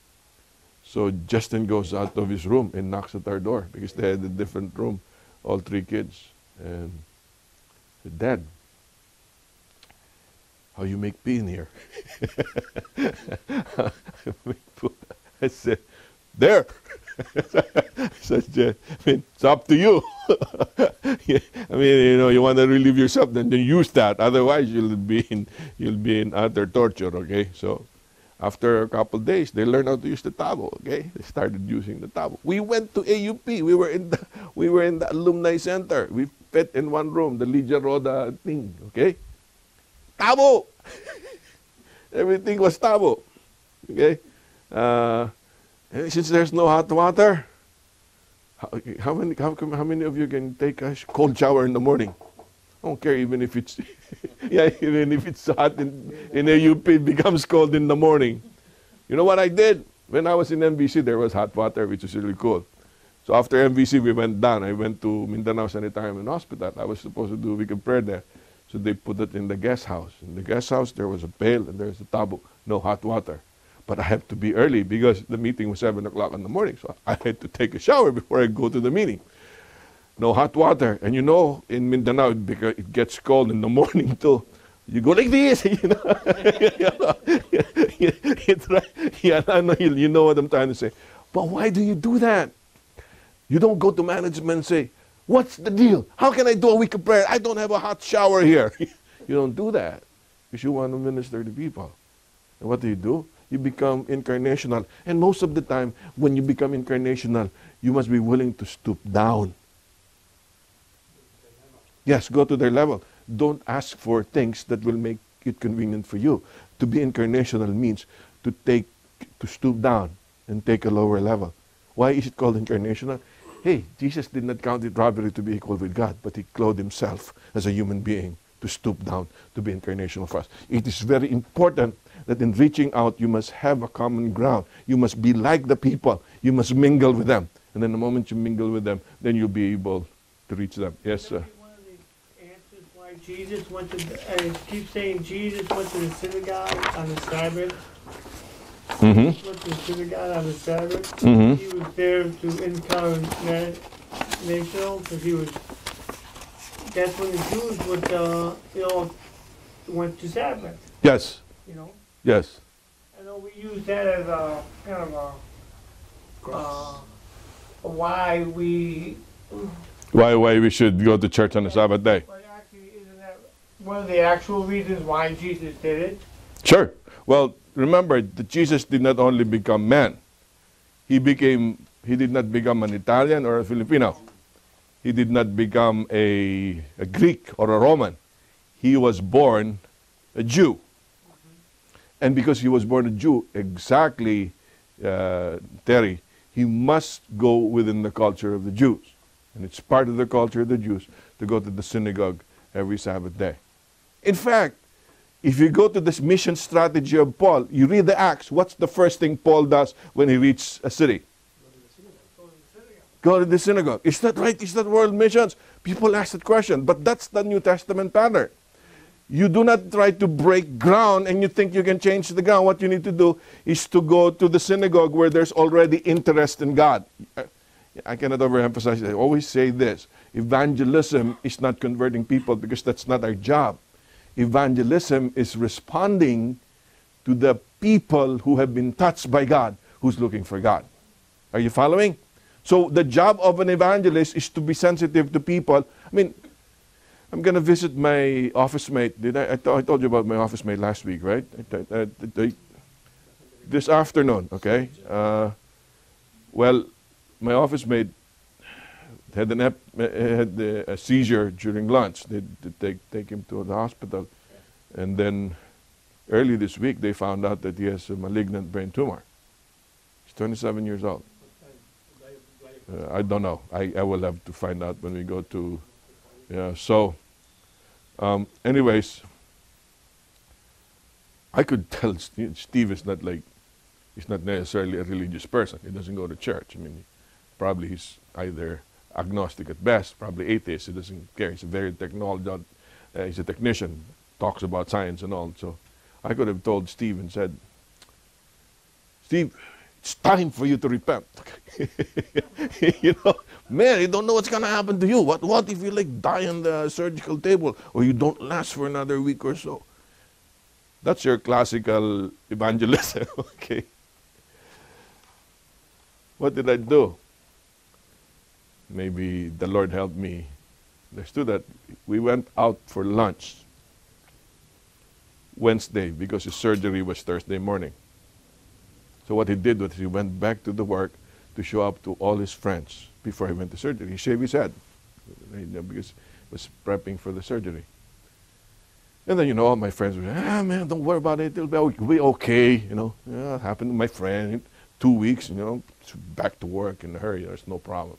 Justin goes out of his room and knocks at our door because they had a different room, all 3 kids. And said, Dad, how you make pee in here? I said, there. I said, I mean, it's up to you. Yeah, I mean, you know, you want to relieve yourself, then use that. Otherwise, you'll be in utter torture. Okay, so after a couple of days, they learned how to use the tabo. Okay, they started using the tabo. We went to AUP. We were in the alumni center. We fit in one room, the Lydia Roda thing. Okay, tabo. Everything was tabo. Okay. And since there's no hot water, how many of you can take a cold shower in the morning? I don't care even if it's yeah, even if it's hot in AUP, it becomes cold in the morning. You know what I did? When I was in MVC, there was hot water, which is really cool. So after MVC, we went down. I went to Mindanao Sanitarium Hospital. I was supposed to do weekend prayer there. So they put it in the guest house. In the guest house, there was a pail and there was a tabo. No hot water. But I had to be early because the meeting was 7 o'clock in the morning. So I had to take a shower before I go to the meeting. No hot water. And you know, in Mindanao, because it gets cold in the morning too. You go like this, you know. Yeah, I know, you know what I'm trying to say. But why do you do that? You don't go to management and say, what's the deal? How can I do a week of prayer? I don't have a hot shower here. You don't do that because you want to minister to people. And what do? You become incarnational. And most of the time, when you become incarnational, you must be willing to stoop down. Yes, go to their level. Don't ask for things that will make it convenient for you. To be incarnational means to stoop down and take a lower level. Why is it called incarnational? Hey, Jesus did not count it robbery to be equal with God, but he clothed himself as a human being to stoop down, to be incarnational for us. It is very important that in reaching out, you must have a common ground. You must be like the people. You must mingle with them. And then the moment you mingle with them, then you'll be able to reach them. Yes, sir. One of the answers why Jesus went to, keep saying Jesus went to the synagogue on the Sabbath. Mm-hmm. Went to the synagogue on the Sabbath. Mm-hmm. He was there to incarnational, because he was. That's when the Jews would, went to Sabbath. Yes. You know. Yes. I know we use that as a kind of why we. Why we should go to church on the Sabbath day? But actually, isn't that one of the actual reasons why Jesus did it? Sure. Well, remember that Jesus did not only become man. He did not become an Italian or a Filipino. He did not become a Greek or a Roman. He was born a Jew. And because he was born a Jew, exactly, Terry, he must go within the culture of the Jews. And it's part of the culture of the Jews to go to the synagogue every Sabbath day. In fact, if you go to this mission strategy of Paul, you read the Acts, what's the first thing Paul does when he reaches a city? Go to the synagogue. Is that right? Is that world missions? People ask that question, but that's the New Testament pattern. You do not try to break ground and you think you can change the ground. What you need to do is to go to the synagogue where there's already interest in God. I cannot overemphasize it. I always say this. Evangelism is not converting people because that's not our job. Evangelism is responding to the people who have been touched by God, who's looking for God. Are you following? So the job of an evangelist is to be sensitive to people. I mean, I'm going to visit my office mate. I told you about my office mate last week, right? This afternoon, okay? Well, my office mate had a seizure during lunch. They take him to the hospital. And then early this week, they found out that he has a malignant brain tumor. He's 27 years old. I don't know. I will have to find out when we go to... Yeah, so... anyways, I could tell Steve is not like... He's not necessarily a religious person. He doesn't go to church. I mean, probably he's either agnostic at best, probably atheist. He doesn't care. He's a very technological... he's a technician. Talks about science and all. So I could have told Steve and said, Steve, It's time for you to repent. You know, man, you don't know what's going to happen to you. What if you like die on the surgical table or you don't last for another week or so? That's your classical evangelism, okay? What did I do? Maybe the Lord helped me. Understood that we went out for lunch Wednesday because his surgery was Thursday morning. So what he did was he went back to the work to show up to all his friends before he went to surgery. He shaved his head because he was prepping for the surgery. And then, all my friends were, man, don't worry about it. It'll be okay, Yeah, it happened to my friend. 2 weeks, back to work in a hurry. There's no problem.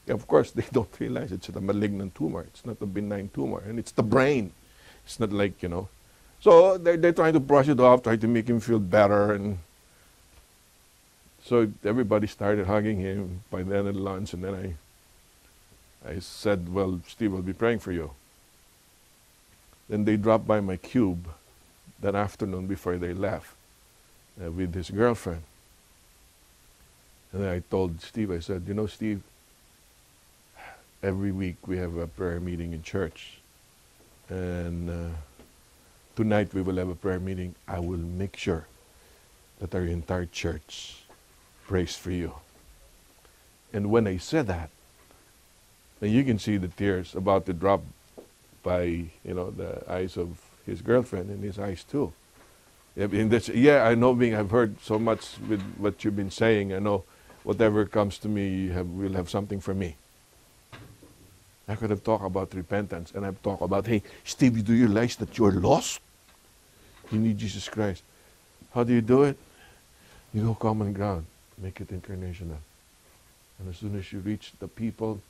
Yeah, of course, they don't realize it's a malignant tumor. It's not a benign tumor. And it's the brain. It's not like, So they're trying to brush it off, trying to make him feel better. And so everybody started hugging him by the end of lunch. And then I said, well, Steve, I'll be praying for you. Then they dropped by my cube that afternoon before they left with his girlfriend. And then I told Steve, I said, Steve, every week we have a prayer meeting in church. And tonight we will have a prayer meeting. I will make sure that our entire church prays for you. And when I said that, then you can see the tears about to drop by, the eyes of his girlfriend and his eyes too. I know I've heard so much with what you've been saying. I know whatever comes to me will have something for me. I could have talked about repentance, and I've talked about, hey, Steve, do you realize that you're lost? You need Jesus Christ. How do you do it? You go common ground, make it incarnational. And as soon as you reach the people,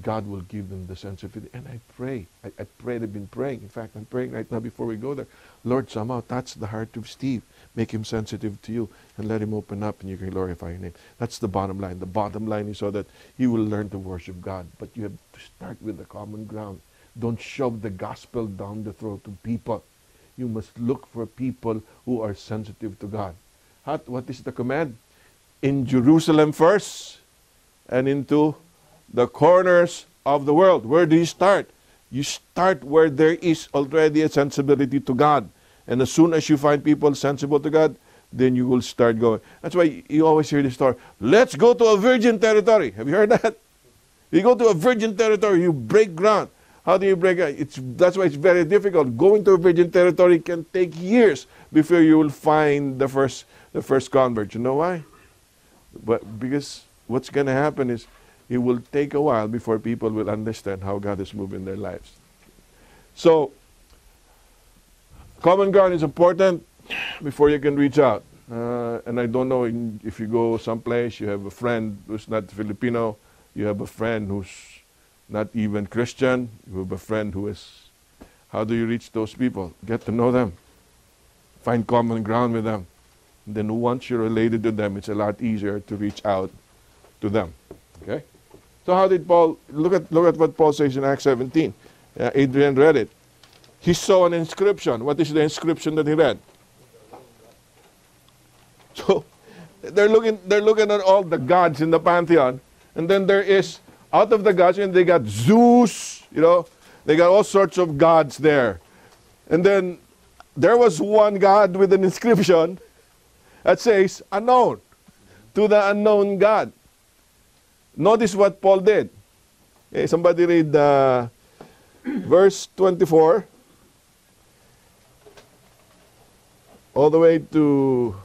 God will give them the sensitivity. And I pray. I prayed. I've been praying. In fact, I'm praying right now before we go there. Lord, somehow touch the heart of Steve. Make him sensitive to you and let him open up and you can glorify your name. That's the bottom line. The bottom line is so that he will learn to worship God. But you have to start with the common ground. Don't shove the gospel down the throat of people. You must look for people who are sensitive to God. What is the command? In Jerusalem first and into the corners of the world. Where do you start? You start where there is already a sensibility to God. And as soon as you find people sensible to God, then you will start going. That's why you always hear the story. Let's go to a virgin territory. Have you heard that? You go to a virgin territory, you break ground. How do you break ground? That's why it's very difficult. Going to a virgin territory can take years before you will find the first convert. You know why? Because what's going to happen is it will take a while before people will understand how God is moving their lives. So, common ground is important before you can reach out. And I don't know if you go someplace, you have a friend who's not Filipino, you have a friend who's not even Christian, you have a friend who is. How do you reach those people? Get to know them. Find common ground with them. And then once you're related to them, it's a lot easier to reach out to them. Okay? So how did Paul, look at what Paul says in Acts 17. Adrian read it. He saw an inscription. What is the inscription that he read? So they're looking at all the gods in the pantheon. And then there is, out of the gods, and they got Zeus, they got all sorts of gods there. And then there was one god with an inscription that says, unknown, to the unknown God. Notice what Paul did. Okay, somebody read verse 24 all the way to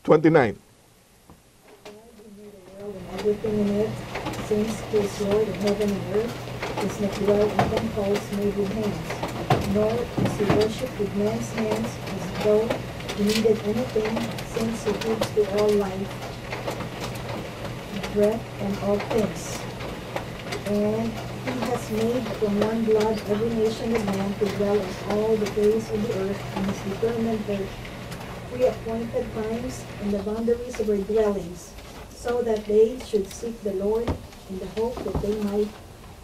29. Everything in it, since his Lord of heaven and earth does not dwell in temples made with hands, nor is he worshipped with men's hands as though he needed anything, since he gives to all life, breath, and all things. And he has made from one blood every nation of man to dwell on all the face of the earth, and has determined their pre-appointed times and the boundaries of their dwellings, so that they should seek the Lord in the hope that they might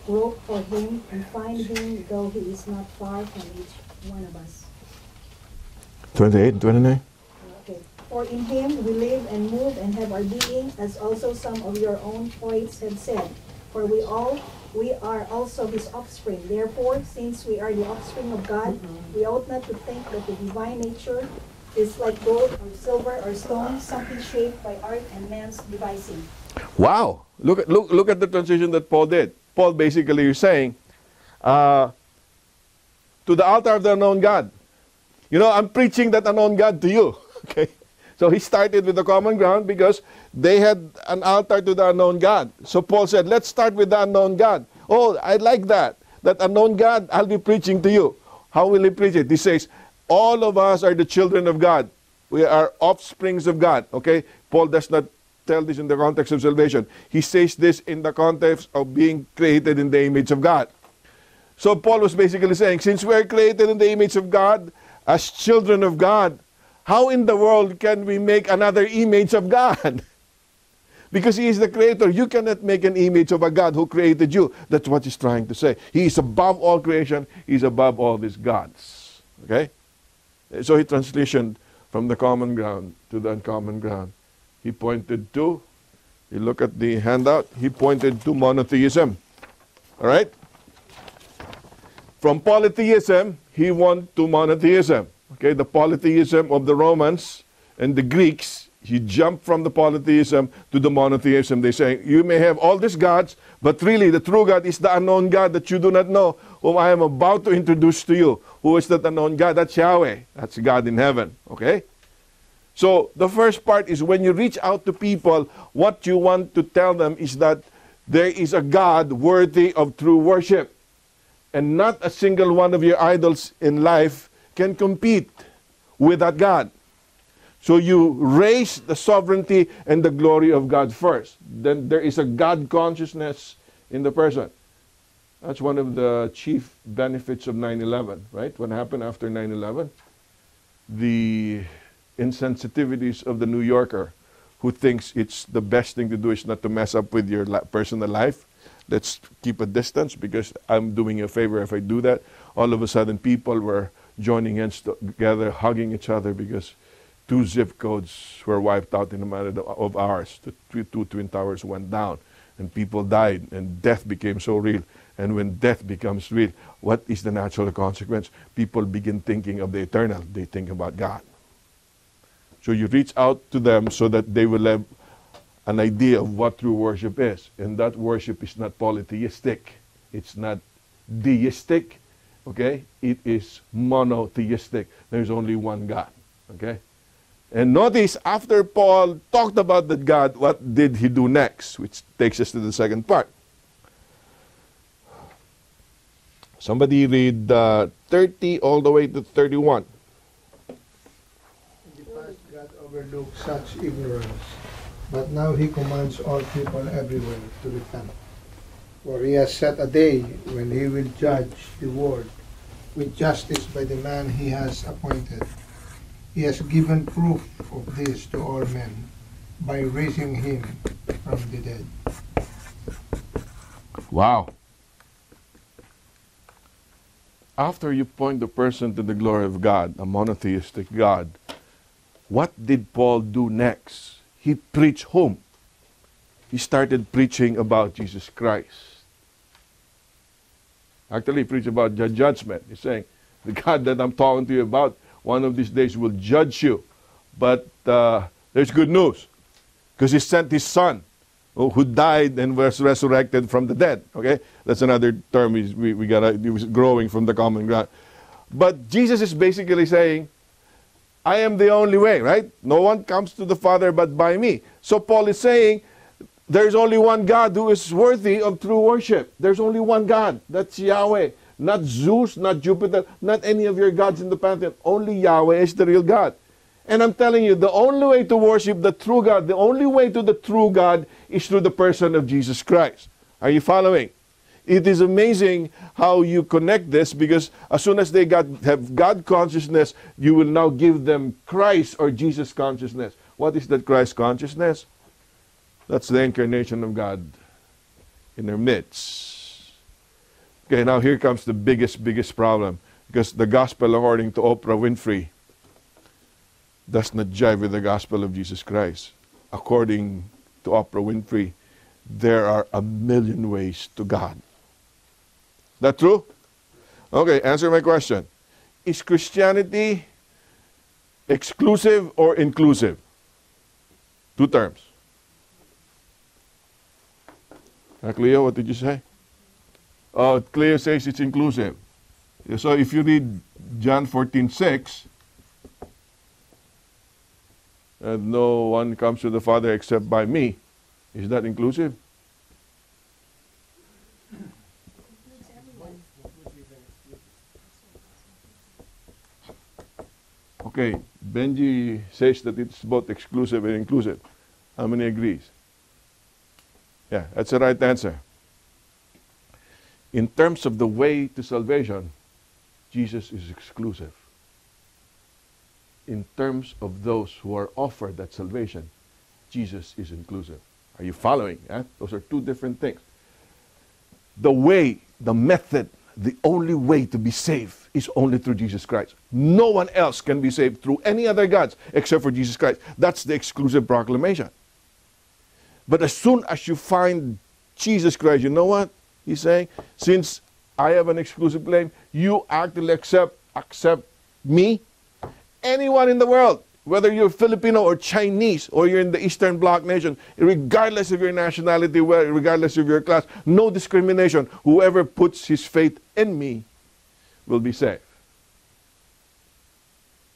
grope for him and find him, though he is not far from each one of us. 28 and 29? Okay. For in him we live and move and have our being, as also some of your own poets have said. For we are also his offspring. Therefore, since we are the offspring of God, we ought not to think that the divine nature is like gold or silver or stone, something shaped by art and man's devising. Wow! Look at the transition that Paul did. Paul basically is saying, to the altar of the unknown God. You know, I'm preaching that unknown God to you. Okay? So he started with the common ground because they had an altar to the unknown God. So Paul said, let's start with the unknown God. Oh, I like that. That unknown God, I'll be preaching to you. How will he preach it? He says, all of us are the children of God. We are offsprings of God. Okay? Paul does not tell this in the context of salvation. He says this in the context of being created in the image of God. So Paul was basically saying, since we are created in the image of God, as children of God, how in the world can we make another image of God? Because he is the creator. You cannot make an image of a God who created you. That's what he's trying to say. He is above all creation. He is above all these gods. Okay? So he transitioned from the common ground to the uncommon ground. He pointed to, you look at the handout, he pointed to monotheism. All right? From polytheism, he went to monotheism. Okay, the polytheism of the Romans and the Greeks, he jumped from the polytheism to the monotheism. They say, you may have all these gods, but really the true God is the unknown God that you do not know, whom I am about to introduce to you. Who is that unknown God? That's Yahweh. That's God in heaven. Okay? So the first part is when you reach out to people, what you want to tell them is that there is a God worthy of true worship. And not a single one of your idols in life can compete with that God. So you raise the sovereignty and the glory of God first. Then there is a God consciousness in the person. That's one of the chief benefits of 9/11, right? What happened after 9/11? The insensitivities of the New Yorker who thinks it's the best thing to do is not to mess up with your personal life. Let's keep a distance because I'm doing you a favor if I do that. All of a sudden people were joining hands together, hugging each other because 2 zip codes were wiped out in a matter of hours. The 2 twin towers went down and people died and death became so real. And when death becomes real, what is the natural consequence? People begin thinking of the eternal. They think about God. So you reach out to them so that they will have an idea of what true worship is. And that worship is not polytheistic. It's not deistic. Okay? It is monotheistic. There's only one God. Okay? And notice, after Paul talked about that God, what did he do next? Which takes us to the second part. Somebody read 30 all the way to 31. In the past, God overlooked such ignorance, but now he commands all people everywhere to repent. For he has set a day when he will judge the world with justice by the man he has appointed. He has given proof of this to all men by raising him from the dead. Wow. After you point the person to the glory of God, a monotheistic God, what did Paul do next? He preached whom? He started preaching about Jesus Christ. Actually, he preached about the judgment. He's saying, the God that I'm talking to you about, one of these days will judge you. But there's good news. Because he sent his son, who died and was resurrected from the dead. Okay? That's another term he was growing from the common ground. But Jesus is basically saying, I am the only way, right? No one comes to the Father but by me. So Paul is saying, there's only one God who is worthy of true worship. There's only one God. That's Yahweh. Not Zeus, not Jupiter, not any of your gods in the pantheon. Only Yahweh is the real God. And I'm telling you, the only way to worship the true God, the only way to the true God is through the person of Jesus Christ. Are you following? It is amazing how you connect this, because as soon as they have God consciousness, you will now give them Christ or Jesus consciousness. What is that Christ consciousness? That's the incarnation of God in their midst. Okay, now here comes the biggest problem. Because the gospel according to Oprah Winfrey, does not jive with the gospel of Jesus Christ. According to Oprah Winfrey, there are a million ways to God. That true? Okay, answer my question. Is Christianity exclusive or inclusive? Two terms. Cleo, what did you say? Oh, Cleo says it's inclusive. So if you read John 14:6, and no one comes to the Father except by me, is that inclusive? Okay, Benji says that it's both exclusive and inclusive. How many agrees? Yeah, that's the right answer. In terms of the way to salvation, Jesus is exclusive. In terms of those who are offered that salvation, Jesus is inclusive. Are you following? Eh? Those are two different things. The way, the method, the only way to be saved is only through Jesus Christ. No one else can be saved through any other gods except for Jesus Christ. That's the exclusive proclamation. But as soon as you find Jesus Christ, you know what he's saying? Since I have an exclusive claim, you actually accept me. Anyone in the world, whether you're Filipino or Chinese or you're in the Eastern Bloc nation, regardless of your nationality, regardless of your class, no discrimination. Whoever puts his faith in me will be saved.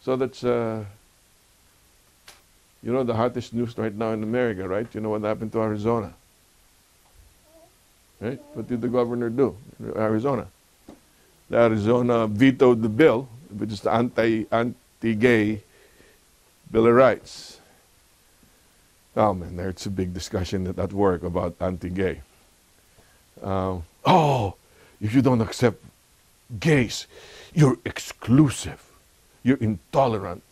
So that's, you know, the hottest news right now in America, right? You know what happened to Arizona? Right? What did the governor do in Arizona? The Arizona vetoed the bill, which is the anti-gay Bill of Rights. Oh man, there's a big discussion at work about anti-gay. If you don't accept gays, you're exclusive. You're intolerant.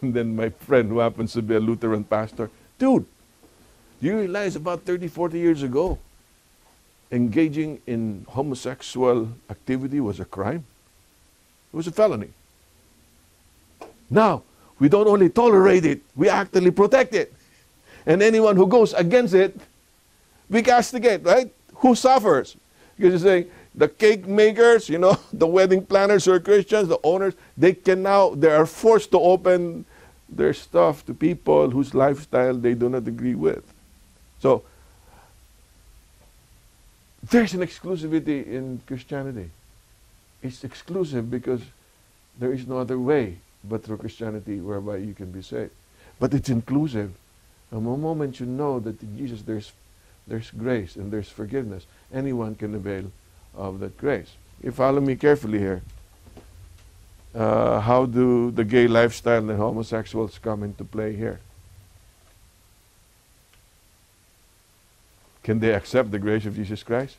And then my friend who happens to be a Lutheran pastor, dude, do you realize about 30, 40 years ago, engaging in homosexual activity was a crime? It was a felony. Now, we don't only tolerate it, we actively protect it. And anyone who goes against it, we castigate, right? Who suffers? Because you say, the cake makers, you know, the wedding planners are Christians, the owners, they are forced to open their stuff to people whose lifestyle they do not agree with. So, there's an exclusivity in Christianity. It's exclusive because there is no other way but through Christianity whereby you can be saved. But it's inclusive. And the moment you know that in Jesus there's grace and there's forgiveness, anyone can avail of that grace. You follow me carefully here. How do the gay lifestyle and homosexuals come into play here? Can they accept the grace of Jesus Christ?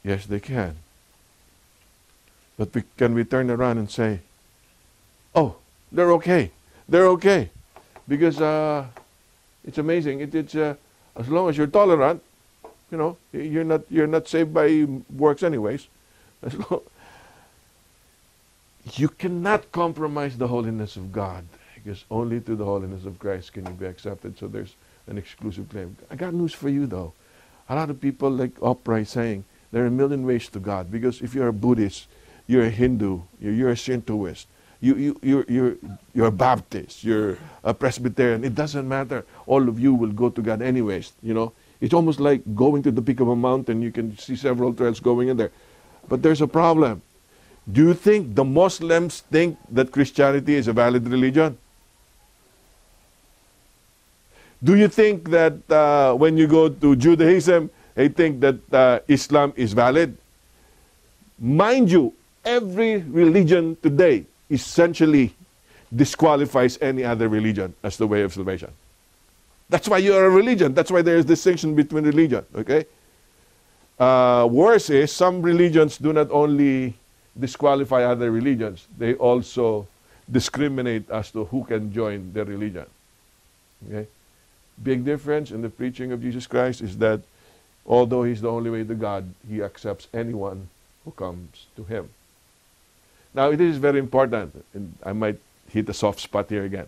Yes, they can. But can we turn around and say, oh, they're okay. They're okay. Because it's amazing. It's as long as you're tolerant, you know, you're not saved by works anyways. You cannot compromise the holiness of God, because only through the holiness of Christ can you be accepted. So there's an exclusive claim. I got news for you though. A lot of people like Oprah saying there are a million ways to God, because if you're a Buddhist, you're a Hindu, you're a Shintoist, you're a Baptist, you're a Presbyterian, it doesn't matter. All of you will go to God anyways, you know. It's almost like going to the peak of a mountain. You can see several trails going in there. But there's a problem. Do you think the Muslims think that Christianity is a valid religion? Do you think that when you go to Judaism, they think that Islam is valid? Mind you, every religion today essentially disqualifies any other religion as the way of salvation. That's why you are a religion. That's why there is distinction between religion. Okay. Worse is some religions do not only disqualify other religions; they also discriminate as to who can join their religion. Okay. Big difference in the preaching of Jesus Christ is that although He's the only way to God, He accepts anyone who comes to Him. Now, it is very important, and I might hit a soft spot here again.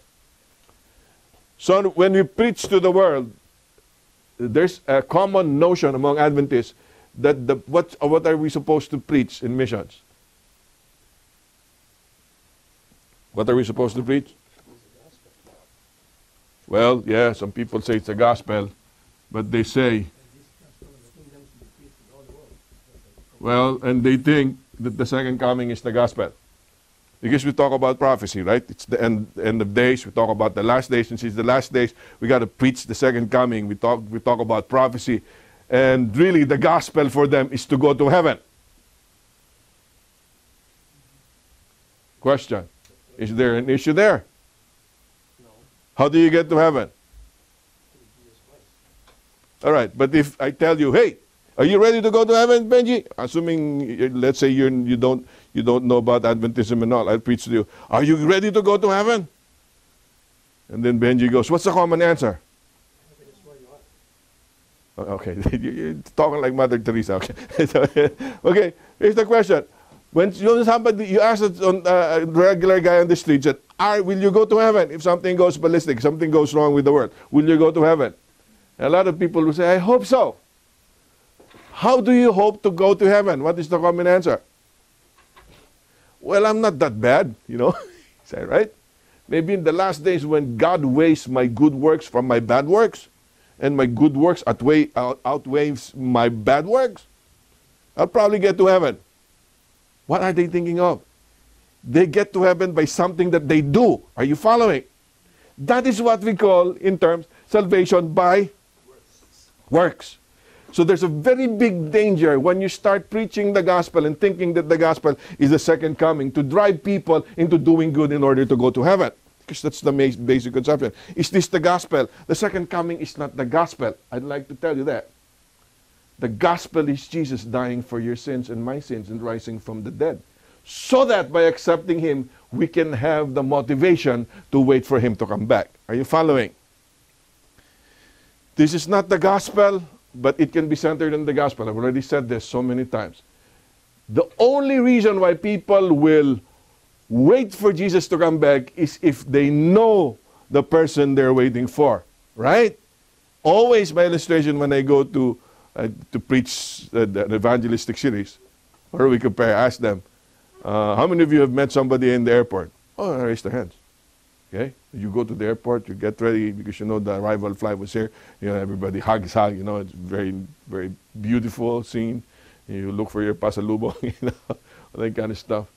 So, when we preach to the world, there's a common notion among Adventists that what are we supposed to preach in missions? What are we supposed to preach? Well, yeah, some people say it's a gospel, but they say, well, and they think that the second coming is the gospel. Because we talk about prophecy, right? It's the end of days. We talk about the last days. And since the last days, we got to preach the second coming. We talk about prophecy. And really, the gospel for them is to go to heaven. Question. Is there an issue there? No. How do you get to heaven? All right, but if I tell you, hey, are you ready to go to heaven, Benji? Assuming, let's say you don't know about Adventism and all, I'll preach to you. Are you ready to go to heaven? And then Benji goes, what's the common answer? Okay, you're talking like Mother Teresa. Okay, okay. Here's the question: when you ask a regular guy on the street, said, "Will you go to heaven if something goes ballistic, something goes wrong with the world? Will you go to heaven?" And a lot of people will say, "I hope so." How do you hope to go to heaven? What is the common answer? Well, I'm not that bad, you know. Is that right? Maybe in the last days when God weighs my good works from my bad works, and my good works outweighs my bad works, I'll probably get to heaven. What are they thinking of? They get to heaven by something that they do. Are you following? That is what we call, in terms, salvation by works. So there's a very big danger when you start preaching the gospel and thinking that the gospel is the second coming, to drive people into doing good in order to go to heaven. Because that's the basic conception. Is this the gospel? The second coming is not the gospel. I'd like to tell you that. The gospel is Jesus dying for your sins and my sins and rising from the dead. So that by accepting Him, we can have the motivation to wait for Him to come back. Are you following? This is not the gospel, but it can be centered in the gospel. I've already said this so many times. The only reason why people will wait for Jesus to come back is if they know the person they're waiting for, right? Always my illustration when I go to preach the evangelistic series, or we compare, ask them, how many of you have met somebody in the airport? Oh, raise their hands. Okay? You go to the airport, you get ready because you know the arrival flight was here. You know, everybody hug, you know, it's very, very beautiful scene. You look for your pasalubong, you know, all that kind of stuff.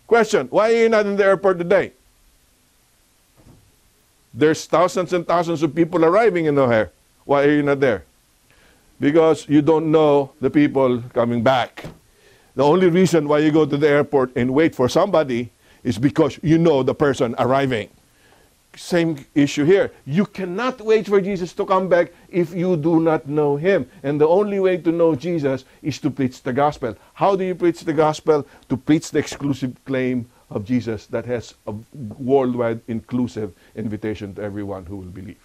Question, why are you not in the airport today? There's thousands and thousands of people arriving in O'Hare. Why are you not there? Because you don't know the people coming back. The only reason why you go to the airport and wait for somebody is because you know the person arriving. Same issue here. You cannot wait for Jesus to come back if you do not know Him. And the only way to know Jesus is to preach the gospel. How do you preach the gospel? To preach the exclusive claim of Jesus that has a worldwide inclusive invitation to everyone who will believe.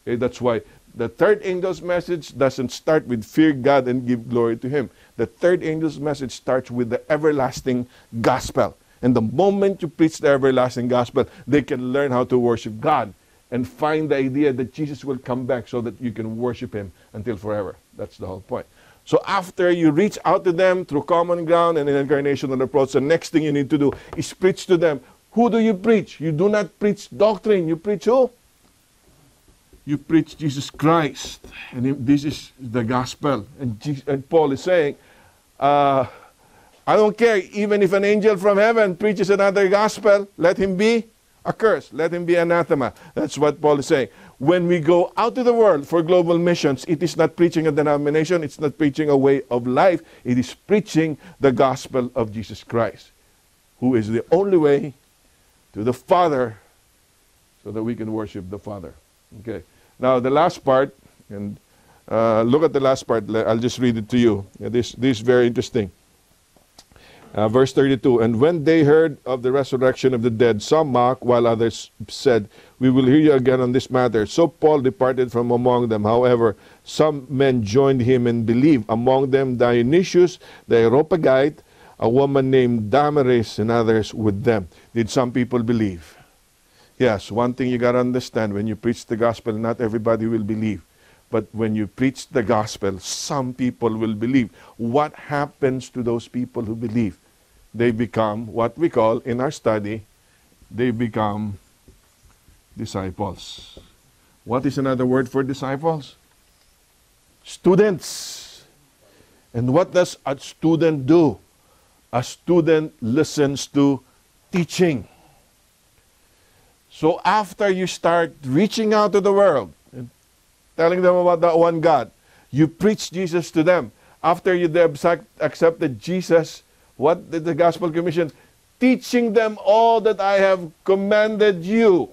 Okay, that's why the third angel's message doesn't start with fear God and give glory to Him. The third angel's message starts with the everlasting gospel. And the moment you preach the everlasting gospel, they can learn how to worship God and find the idea that Jesus will come back so that you can worship Him until forever. That's the whole point. So after you reach out to them through common ground and an incarnational approach, the next thing you need to do is preach to them. Who do you preach? You do not preach doctrine. You preach who? You preach Jesus Christ. And this is the gospel. And Paul is saying, I don't care, even if an angel from heaven preaches another gospel, let him be accursed, let him be anathema. That's what Paul is saying. When we go out to the world for global missions, it is not preaching a denomination, it's not preaching a way of life, it is preaching the gospel of Jesus Christ, who is the only way to the Father so that we can worship the Father. Okay. Now the last part, and look at the last part, I'll just read it to you. This is very interesting. Verse 32, and when they heard of the resurrection of the dead, some mocked, while others said, we will hear you again on this matter. So Paul departed from among them. However, some men joined him and believed, among them Dionysius the Areopagite, a woman named Damaris and others with them. Did some people believe? Yes, one thing you got to understand, when you preach the gospel, not everybody will believe. But when you preach the gospel, some people will believe. What happens to those people who believe? They become what we call, in our study, they become disciples. What is another word for disciples? Students. And what does a student do? A student listens to teaching. So after you start reaching out to the world and telling them about the one God, you preach Jesus to them. After you have accepted Jesus, what did the Gospel Commission? Teaching them all that I have commanded you.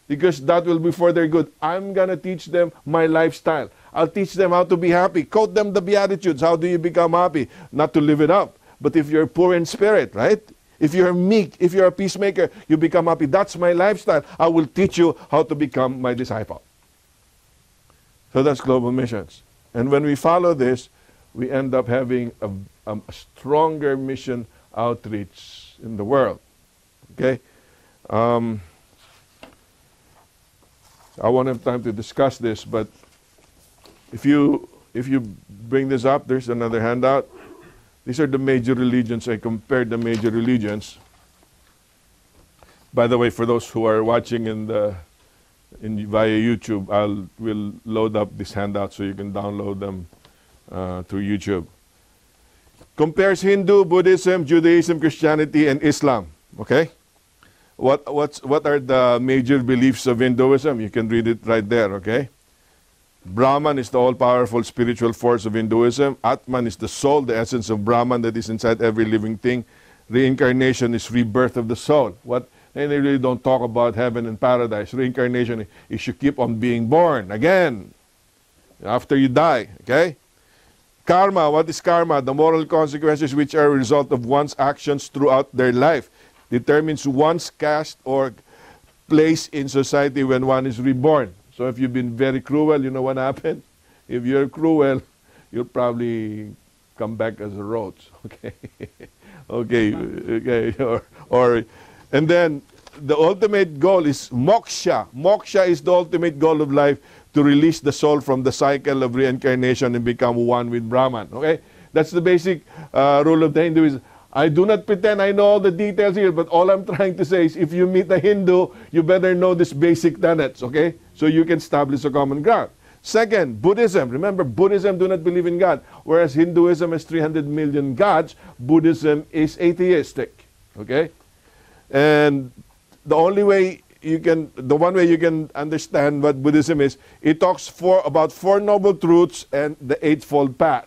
Because that will be for their good. I'm going to teach them my lifestyle. I'll teach them how to be happy. Quote them the Beatitudes. How do you become happy? Not to live it up. But if you're poor in spirit, right? If you're meek, if you're a peacemaker, you become happy. That's my lifestyle. I will teach you how to become my disciple. So that's global missions. And when we follow this, we end up having a stronger mission outreach in the world. Okay? I won't have time to discuss this, but if you bring this up, there's another handout. These are the major religions. I compared the major religions. By the way, for those who are watching via YouTube, we'll load up this handout so you can download them through YouTube. Compares Hindu, Buddhism, Judaism, Christianity, and Islam. Okay? What are the major beliefs of Hinduism? You can read it right there, okay? Brahman is the all-powerful spiritual force of Hinduism. Atman is the soul, the essence of Brahman that is inside every living thing. Reincarnation is rebirth of the soul. And they really don't talk about heaven and paradise. Reincarnation is you keep on being born again after you die, okay? Karma, what is karma? The moral consequences which are a result of one's actions throughout their life. Determines one's caste or place in society when one is reborn. So if you've been very cruel, you know what happened? If you're cruel, you'll probably come back as a roach. Okay, okay. And then the ultimate goal is moksha. Moksha is the ultimate goal of life, to release the soul from the cycle of reincarnation and become one with Brahman. Okay, that's the basic rule of the Hinduism. I do not pretend I know all the details here, but all I'm trying to say is if you meet a Hindu, you better know these basic tenets, okay? So you can establish a common ground. Second, Buddhism. Remember, Buddhism do not believe in God. Whereas Hinduism has 300 million gods, Buddhism is atheistic, okay? And the one way you can understand what Buddhism is, it talks about four noble truths and the eightfold path.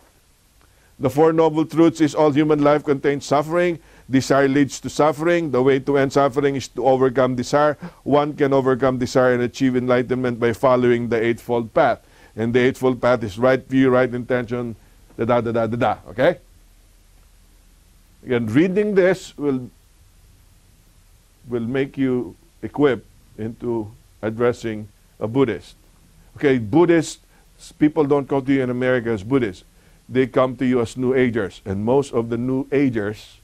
The Four Noble Truths is all human life contains suffering. Desire leads to suffering. The way to end suffering is to overcome desire. One can overcome desire and achieve enlightenment by following the Eightfold Path. And the Eightfold Path is right view, right intention, okay? Again, reading this will make you equipped into addressing a Buddhist. Okay, Buddhists, people don't come to you in America as Buddhists. They come to you as New Agers, and most of the New Agers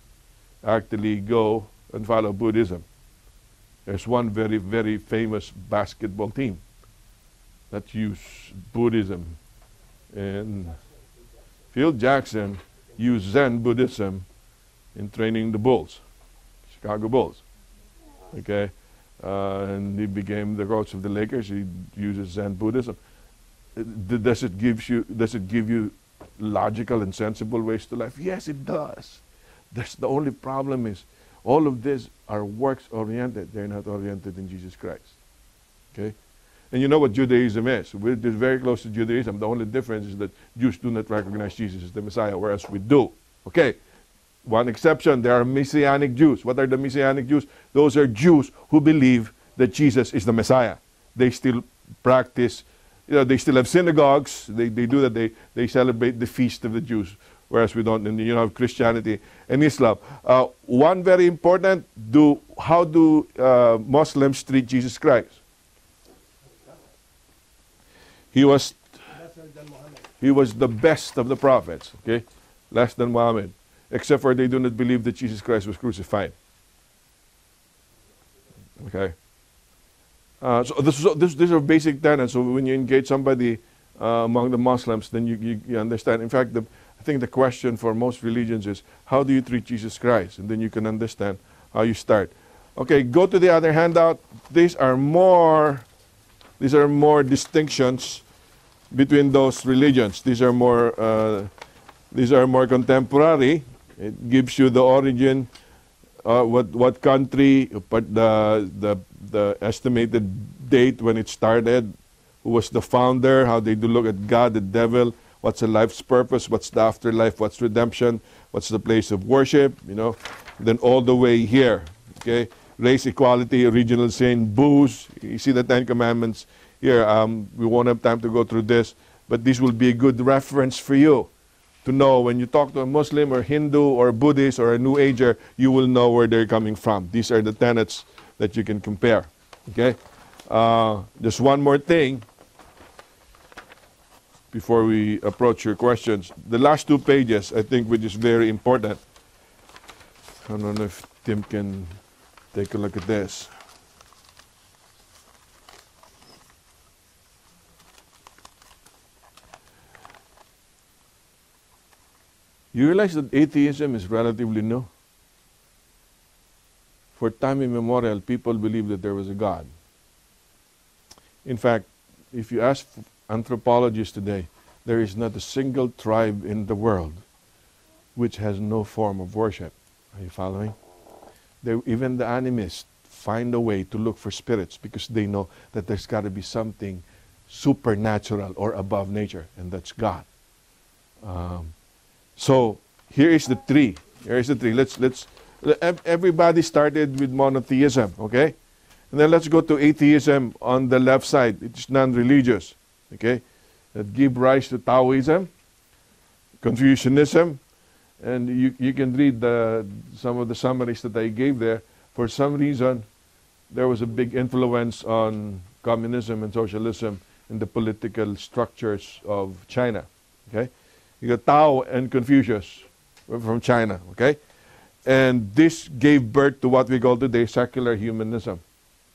actually go and follow Buddhism. There's one very, very famous basketball team that use Buddhism, and Phil Jackson used Zen Buddhism in training the Bulls, Chicago Bulls. Okay, and he became the coach of the Lakers. He uses Zen Buddhism. Does it give you logical and sensible ways to life? Yes, it does. The only problem is all of these are works oriented. They're not oriented in Jesus Christ. Okay? And you know what Judaism is. We're very close to Judaism. The only difference is that Jews do not recognize Jesus as the Messiah, whereas we do. Okay? One exception, there are Messianic Jews. What are the Messianic Jews? Those are Jews who believe that Jesus is the Messiah. They still practice, they still have synagogues. They do that. They celebrate the feast of the Jews, whereas we don't. And you have Christianity and Islam. One very important, how do Muslims treat Jesus Christ? He was the best of the prophets, okay? Less than Muhammad. except for they do not believe that Jesus Christ was crucified. Okay. So these are basic tenets. So when you engage somebody among the Muslims, then you understand. In fact, I think the question for most religions is, how do you treat Jesus Christ? And then you can understand how you start. Okay, go to the other handout. These are more distinctions between those religions. These are more contemporary. It gives you the origin, what country, but the estimated date when it started, who was the founder, how they do look at God, the devil, what's a life's purpose, what's the afterlife, what's redemption, what's the place of worship, then all the way here, okay? Race, equality, original sin, booze. You see the Ten Commandments here. We won't have time to go through this, but this will be a good reference for you to know when you talk to a Muslim or Hindu or Buddhist or a New Ager, you will know where they're coming from. These are the tenets that you can compare. Okay? Just one more thing before we approach your questions. The last 2 pages, I think, which is very important. I don't know if Tim can take a look at this. You realize that atheism is relatively new? For time immemorial, people believed that there was a God. In fact, if you ask anthropologists today, there is not a single tribe in the world which has no form of worship. Are you following? Even the animists find a way to look for spirits because they know that there's got to be something supernatural or above nature, and that's God. So here is the tree. Here is the tree. Everybody started with monotheism, okay? And then let's go to atheism on the left side. It's non-religious, okay? That give rise to Taoism, Confucianism, and you can read some of the summaries that I gave there. For some reason, there was a big influence on communism and socialism in the political structures of China, okay? You got Tao and Confucius from China, okay? And this gave birth to what we call today secular humanism.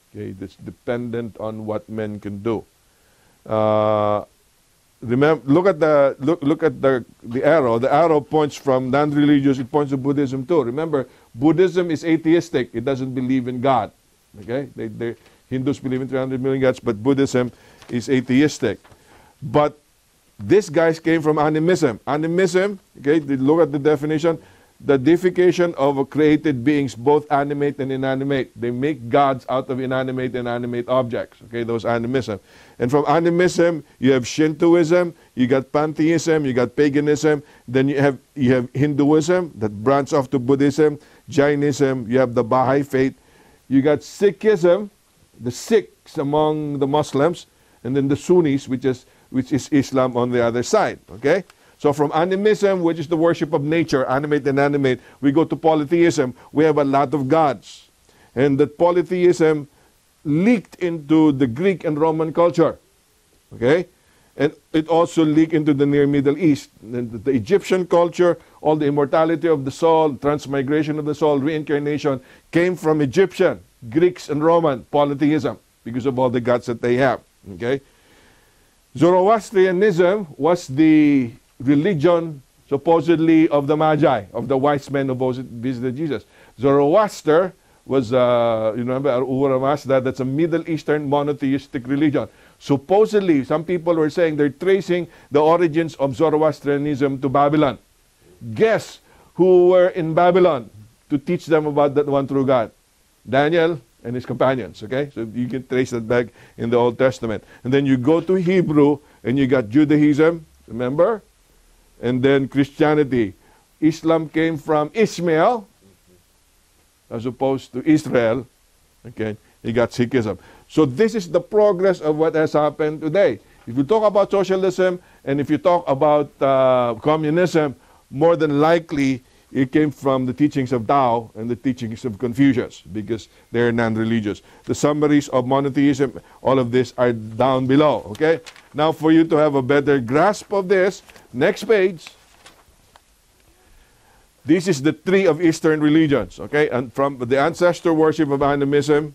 Okay, that's dependent on what men can do. Remember, look at the arrow. The arrow points from non-religious. It points to Buddhism too. Remember, Buddhism is atheistic. It doesn't believe in God. Okay, Hindus believe in 300 million gods, but Buddhism is atheistic. But these guys came from animism. Animism, okay, look at the definition, the deification of created beings, both animate and inanimate. They make gods out of inanimate and animate objects. Okay, those animism. And from animism, you have Shintoism, you got pantheism, you got paganism, then you have Hinduism that branch off to Buddhism, Jainism, you have the Baha'i faith, you got Sikhism, the Sikhs among the Muslims, and then the Sunnis, which is Islam on the other side. Okay? So from animism, which is the worship of nature, animate and inanimate, we go to polytheism. We have a lot of gods. And that polytheism leaked into the Greek and Roman culture. Okay? And it also leaked into the Near Middle East. And the Egyptian culture, all the immortality of the soul, transmigration of the soul, reincarnation, came from Egyptian, Greeks, and Roman polytheism because of all the gods that they have. Okay? Zoroastrianism was the religion supposedly of the Magi, of the wise men who visited Jesus. Zoroaster was, you remember, Ahura Mazda, that's a Middle Eastern monotheistic religion. Supposedly, some people were saying they're tracing the origins of Zoroastrianism to Babylon. Guess who were in Babylon to teach them about that one true God? Daniel and his companions, okay? So you can trace that back in the Old Testament. And then you go to Hebrew, and you got Judaism, remember? And then Christianity. Islam came from Ishmael, as opposed to Israel, okay? You got Sikhism. So this is the progress of what has happened today. If you talk about socialism, and if you talk about communism, more than likely, it came from the teachings of Tao and the teachings of Confucius because they're non-religious. The summaries of monotheism, all of this are down below, okay? Now for you to have a better grasp of this, next page, This is the tree of Eastern religions, okay? And from the ancestor worship of animism,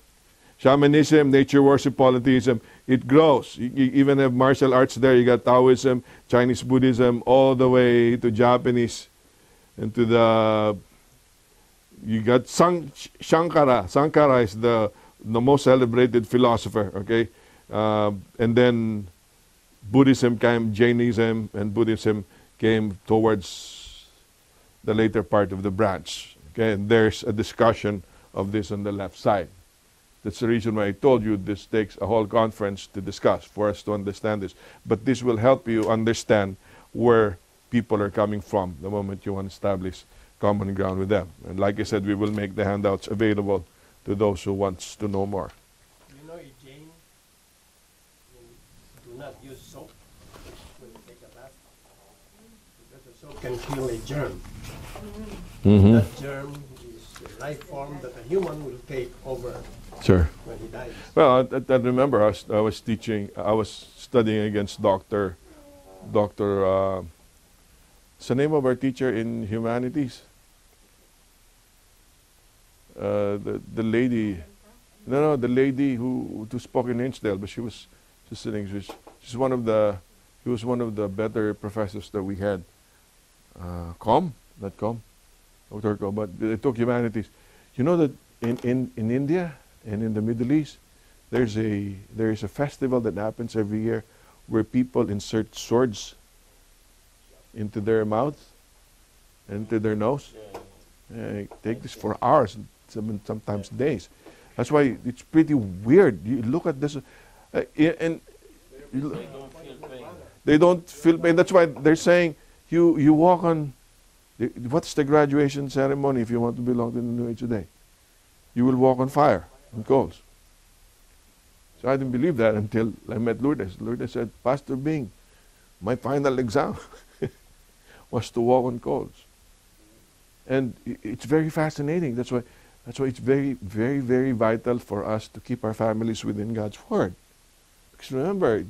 shamanism, nature worship, polytheism, it grows. You even have martial arts there. You got Taoism, Chinese Buddhism, all the way to Japanese, and to the, you got Shankara. Shankara is the most celebrated philosopher, okay? And then Buddhism came, Jainism, and Buddhism came towards the later part of the branch. Okay, and there's a discussion of this on the left side. That's the reason why I told you this takes a whole conference to discuss, for us to understand this. But this will help you understand where people are coming from the moment you want to establish common ground with them. And like I said, we will make the handouts available to those who wants to know more. You know, in Jain, do not use soap when you take a bath, because the soap can kill a germ. That germ is the life form that a human will take over Sure. when he dies. Well, I remember I was studying against Dr. what's the name of our teacher in humanities? The lady, the lady who spoke in Hinsdale, but she was one of the better professors that we had. Not Dr. Com, but they took humanities. You know that in India and in the Middle East, there is a festival that happens every year where people insert swords into their mouth and into their nose. Take this for hours, sometimes days. That's why it's pretty weird. You look at this, and they don't feel pain. That's why they're saying you walk on. What's the graduation ceremony if you want to belong to the New Age today? You will walk on fire, on coals. So I didn't believe that until I met Lourdes. Lourdes said, Pastor Bing, my final exam was to walk on coals. And it's very fascinating. That's why it's very, very, very vital for us to keep our families within God's Word. Because remember,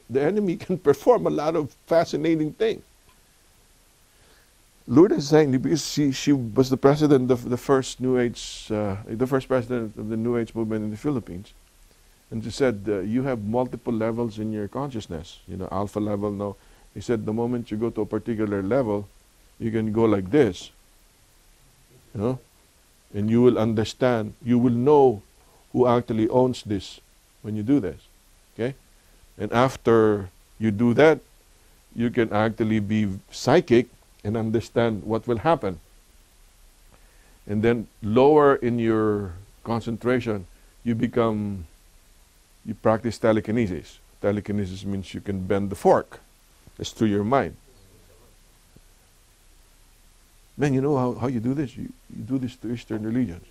the enemy can perform a lot of fascinating things. Lourdes is saying, because she was the president of the first New Age, the first president of the New Age movement in the Philippines. And she said, you have multiple levels in your consciousness. Alpha level, no. He said, the moment you go to a particular level, you can go like this. And you will understand, you will know who actually owns this when you do this. Okay? And after you do that, you can actually be psychic and understand what will happen. And then lower in your concentration, you practice telekinesis. Telekinesis means you can bend the fork. It's through your mind. Man, you know how you do this? You do this to Eastern religions.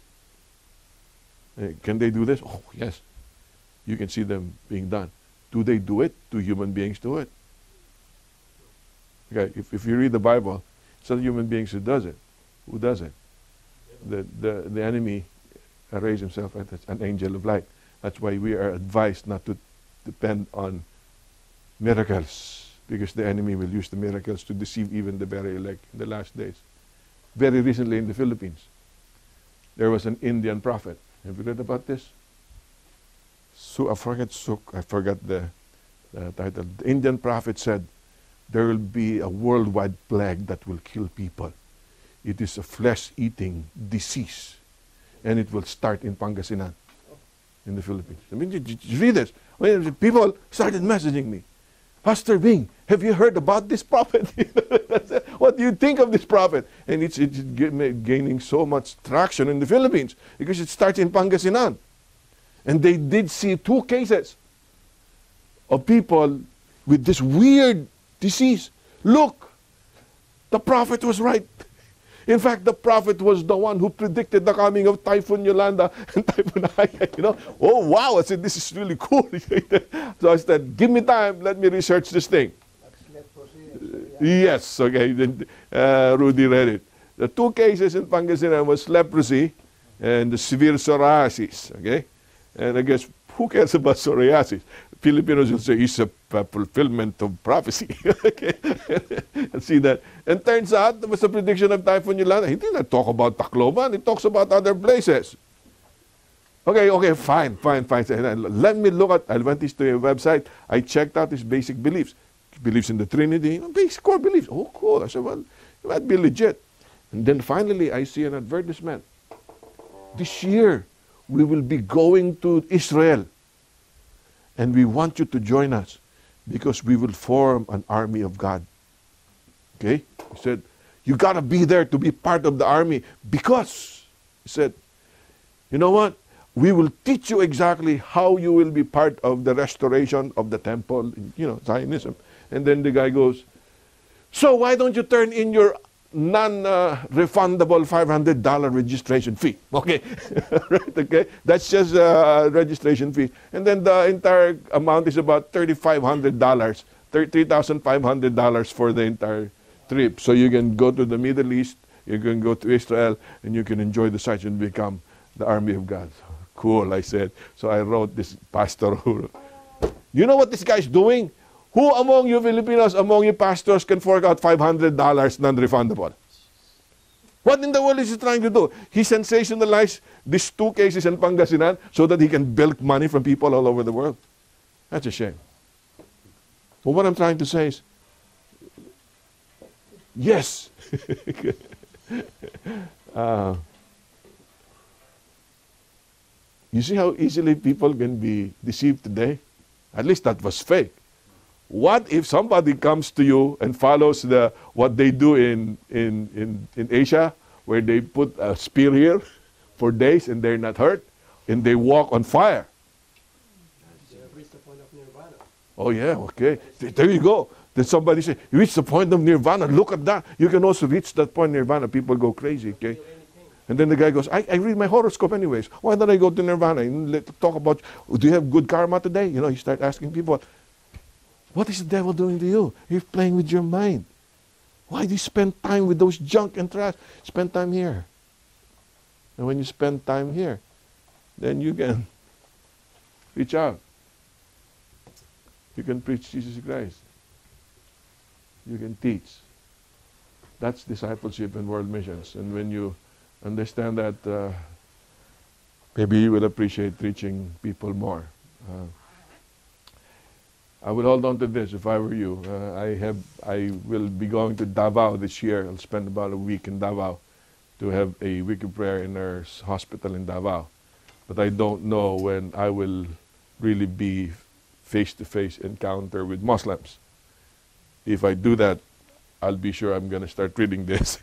Can they do this? Oh, yes. You can see them being done. Do they do it? Do human beings do it? Okay, if you read the Bible, it's not human beings who does it. Who does it? The enemy arrays himself as an angel of light. That's why we are advised not to depend on miracles, because the enemy will use the miracles to deceive even the very elect in the last days. Very recently in the Philippines, there was an Indian prophet. Have you read about this? I forgot the title. The Indian prophet said, there will be a worldwide plague that will kill people. It is a flesh-eating disease. And it will start in Pangasinan, in the Philippines. I mean, you read this. People started messaging me. Pastor Bing, have you heard about this prophet? What do you think of this prophet? And it's gaining so much traction in the Philippines because it starts in Pangasinan. And they did see 2 cases of people with this weird disease. Look, the prophet was right. In fact, the prophet was the one who predicted the coming of Typhoon Yolanda and Typhoon Haiyan, Oh, wow, I said, this is really cool. So I said, give me time, let me research this thing. Yes, okay, then Rudy read it. The 2 cases in Pangasinan was leprosy and the severe psoriasis, okay? And I guess, who cares about psoriasis? Filipinos will say, it's a fulfillment of prophecy. Okay? See that? And turns out, there was a prediction of Typhoon Yolanda. He didn't talk about Tacloban. He talks about other places. Okay, fine. Let me look at, I went to a website. I checked out his basic beliefs. He believes in the Trinity, basic core beliefs. Oh, cool. I said, well, it might be legit. And then finally, I see an advertisement. This year, we will be going to Israel. And we want you to join us because we will form an army of God. Okay? He said, you got to be there to be part of the army because, he said, you know what? We will teach you exactly how you will be part of the restoration of the temple, Zionism. And then the guy goes, so why don't you turn in your non-refundable $500 registration fee? Okay, right? Okay, that's just a registration fee, and then the entire amount is about $3,500, $3,500 for the entire trip. So you can go to the Middle East, you can go to Israel, and you can enjoy the sights and become the army of God. Cool, I said. So I wrote this pastor who, you know what this guy's doing? Who among you Filipinos, among you pastors, can fork out $500 non-refundable? What in the world is he trying to do? He sensationalized these two cases in Pangasinan so that he can bilk money from people all over the world. That's a shame. But what I'm trying to say is, yes. You see how easily people can be deceived today? At least that was fake. What if somebody comes to you and follows what they do in Asia, where they put a spear here for days and they're not hurt, and they walk on fire? They have reached the point of nirvana. Oh yeah, okay. There you go. Then somebody say, you reach the point of nirvana. Look at that. You can also reach that point of nirvana. People go crazy, okay? And then the guy goes, I read my horoscope anyways. Why don't I go to nirvana? And talk about, do you have good karma today? You start asking people, what is the devil doing to you? You're playing with your mind. Why do you spend time with those junk and trash? Spend time here. And when you spend time here, then you can reach out. You can preach Jesus Christ. You can teach. That's discipleship and world missions. And when you understand that, maybe you will appreciate reaching people more. I would hold on to this if I were you. I will be going to Davao this year. I'll spend about a week in Davao to have a week of prayer in our hospital in Davao. But I don't know when I will really be face-to-face encounter with Muslims. If I do that, I'll be sure I'm going to start reading this.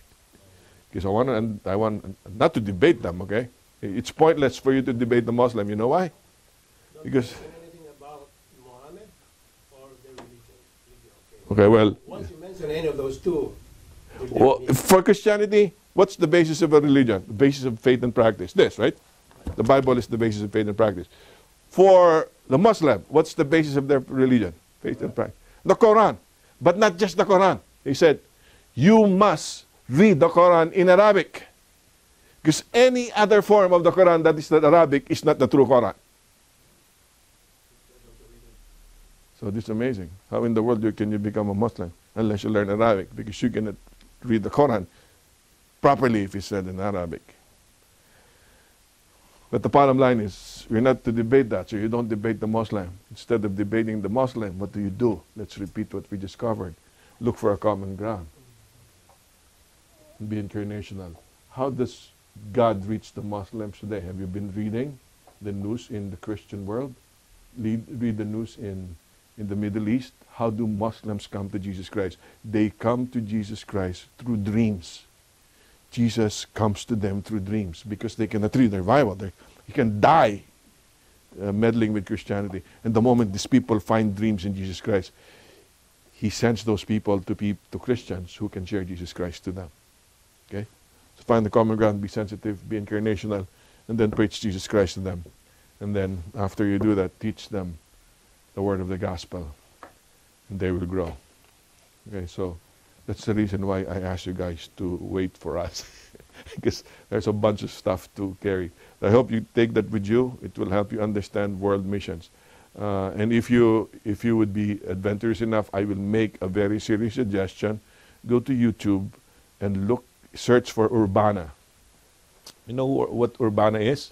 Because I want not to debate them, okay? It's pointless for you to debate the Muslim. You know why? Because okay, well, once you mention any of those two, well, for Christianity, what's the basis of a religion? The basis of faith and practice. This, right? The Bible is the basis of faith and practice. For the Muslim, what's the basis of their religion? Faith and practice. The Quran. But not just the Quran. He said, you must read the Quran in Arabic. Because any other form of the Quran that is not Arabic is not the true Quran. So this is amazing. How in the world can you become a Muslim unless you learn Arabic? Because you cannot read the Quran properly if it's said in Arabic. But the bottom line is, we're not to debate that, so you don't debate the Muslim. Instead of debating the Muslim, what do? Let's repeat what we just covered. Look for a common ground. Be incarnational. How does God reach the Muslims today? Have you been reading the news in the Christian world? Read the news in the Middle East. How do Muslims come to Jesus Christ? They come to Jesus Christ through dreams. Jesus comes to them through dreams because they cannot read their Bible. You can die meddling with Christianity. And the moment these people find dreams in Jesus Christ, He sends those people to Christians who can share Jesus Christ to them. Okay? So find the common ground, be sensitive, be incarnational, and then preach Jesus Christ to them. And then after you do that, teach them the word of the gospel, and they will grow. Okay, so that's the reason why I ask you guys to wait for us, because there's a bunch of stuff to carry. I hope you take that with you. It will help you understand world missions. And if you would be adventurous enough, I will make a very serious suggestion. Go to YouTube and search for Urbana. You know what Urbana is?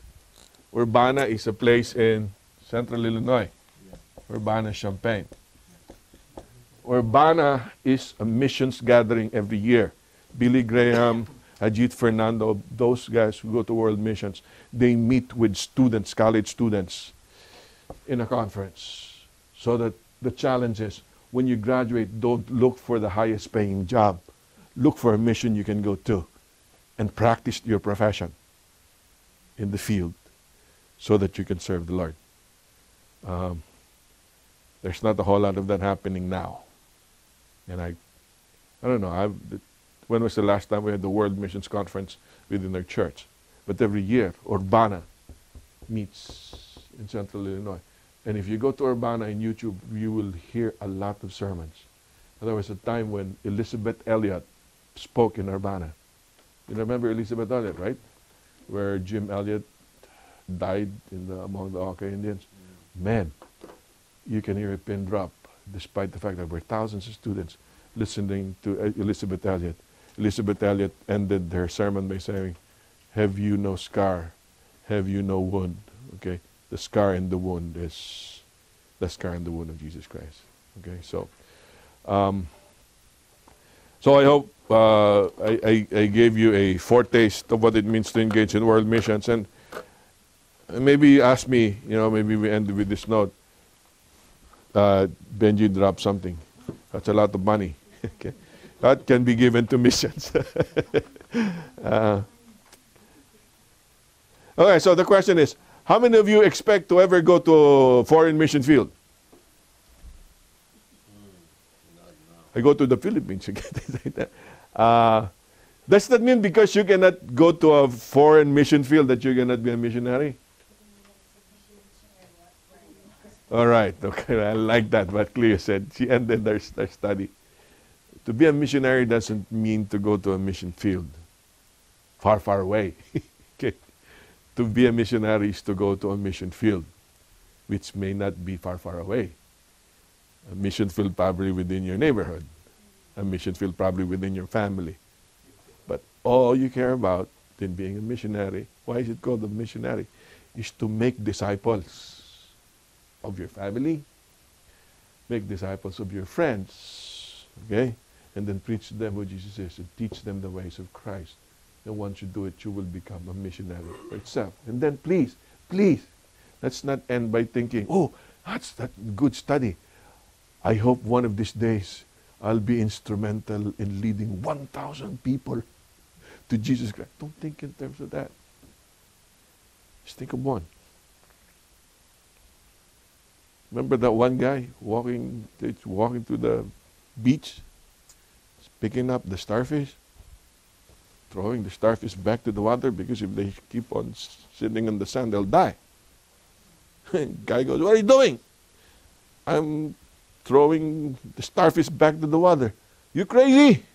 Urbana is a place in central Illinois. Urbana, Champaign. Urbana is a missions gathering every year. Billy Graham, Ajit Fernando, those guys who go to world missions, they meet with students, college students, in a conference. So that the challenge is, when you graduate, don't look for the highest paying job. Look for a mission you can go to and practice your profession in the field so that you can serve the Lord. There's not a whole lot of that happening now. And I don't know, when was the last time we had the World Missions Conference within our church? But every year, Urbana meets in central Illinois. And if you go to Urbana in YouTube, you will hear a lot of sermons. There was a time when Elizabeth Elliot spoke in Urbana. You remember Elizabeth Elliot, right? Where Jim Elliot died among the Auca Indians. Man, you can hear a pin drop, despite the fact that there were thousands of students listening to Elizabeth Elliot. Elizabeth Elliot ended her sermon by saying, "Have you no scar? Have you no wound?" Okay, the scar and the wound is the scar and the wound of Jesus Christ. Okay, so I hope I gave you a foretaste of what it means to engage in world missions. And maybe ask me, maybe we end with this note. Benji dropped something. That's a lot of money. Okay, that can be given to missions. Okay, so the question is, how many of you expect to ever go to a foreign mission field? I go to the Philippines again. Does that mean because you cannot go to a foreign mission field that you cannot be a missionary? All right, okay, I like that, what Cleo said. She ended their study. To be a missionary doesn't mean to go to a mission field. Far, far away. Okay. To be a missionary is to go to a mission field, which may not be far, far away. A mission field probably within your neighborhood. A mission field probably within your family. But all you care about in being a missionary, why is it called a missionary? Is to make disciples of your family, make disciples of your friends, okay? And then preach to them who Jesus is and teach them the ways of Christ. And once you do it, you will become a missionary for itself. And then please, let's not end by thinking, oh, that's good study. I hope one of these days I'll be instrumental in leading 1,000 people to Jesus Christ. Don't think in terms of that. Just think of one. Remember that one guy walking to the beach, picking up the starfish, throwing the starfish back to the water, because if they keep on sitting on the sand, they'll die. Guy goes, "What are you doing?" "I'm throwing the starfish back to the water." "You crazy?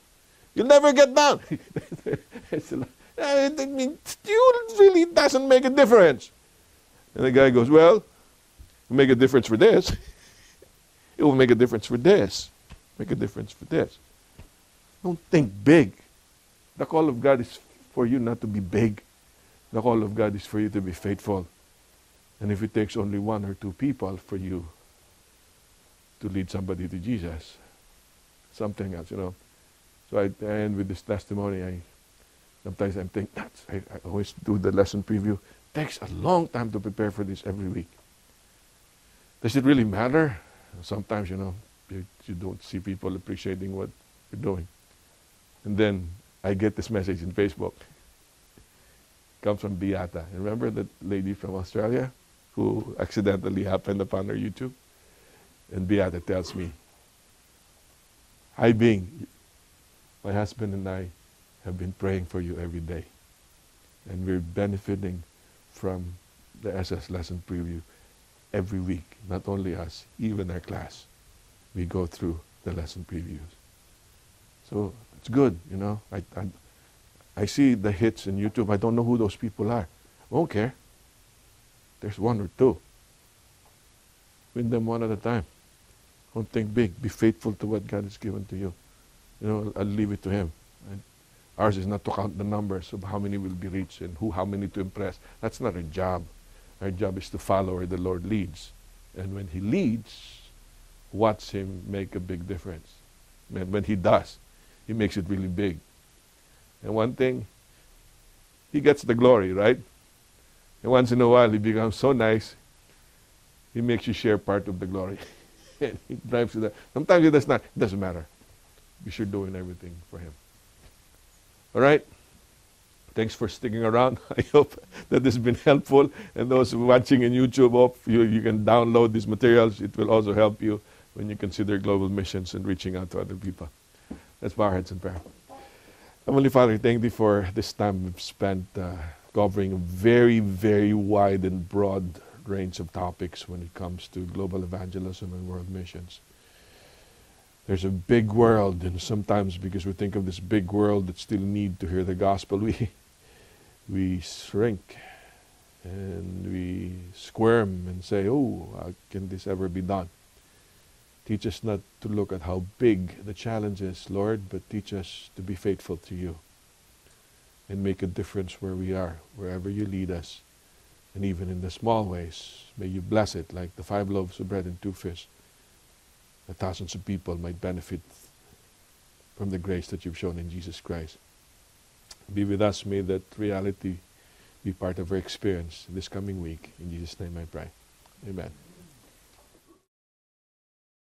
You'll never get down." I mean, it really doesn't make a difference. And the guy goes, "Well, it will make a difference for this. It will make a difference for this. Make a difference for this." Don't think big. The call of God is for you not to be big. The call of God is for you to be faithful. And if it takes only one or two people for you to lead somebody to Jesus, something else, So I end with this testimony. Sometimes I'm thinking, I always do the lesson preview. It takes a long time to prepare for this every week. Does it really matter? Sometimes, you don't see people appreciating what you're doing. And then I get this message in Facebook. It comes from Beata. Remember that lady from Australia who accidentally happened upon her YouTube? And Beata tells me, "Hi Bing, my husband and I have been praying for you every day. And we're benefiting from the SS lesson preview every week. Not only us, even our class. We go through the lesson previews." So it's good, I see the hits in YouTube. I don't know who those people are. I don't care. There's one or two. Win them one at a time. Don't think big. Be faithful to what God has given to you. You know, I'll leave it to Him. Right? Ours is not to count the numbers of how many will be reached and how many to impress. That's not our job. Our job is to follow where the Lord leads. And when He leads, watch Him make a big difference. And when He does, He makes it really big. And one thing, He gets the glory, right? And once in a while, He becomes so nice, He makes you share part of the glory. And He drives you there. Sometimes He does not. It doesn't matter. Be sure doing everything for Him. All right? Thanks for sticking around. I hope that this has been helpful. And those watching in YouTube, hope you can download these materials. It will also help you when you consider global missions and reaching out to other people. Let's bow our heads in prayer. Heavenly Father, thank Thee for this time we've spent covering a very, very wide and broad range of topics when it comes to global evangelism and world missions. There's a big world, and sometimes because we think of this big world that still need to hear the gospel, we shrink and we squirm and say, oh, how can this ever be done? Teach us not to look at how big the challenge is, Lord, but teach us to be faithful to You and make a difference where we are, wherever You lead us. And even in the small ways, may You bless it, like the 5 loaves of bread and 2 fish. That thousands of people might benefit from the grace that You've shown in Jesus Christ. Be with us. May that reality be part of our experience this coming week. In Jesus' name I pray. Amen.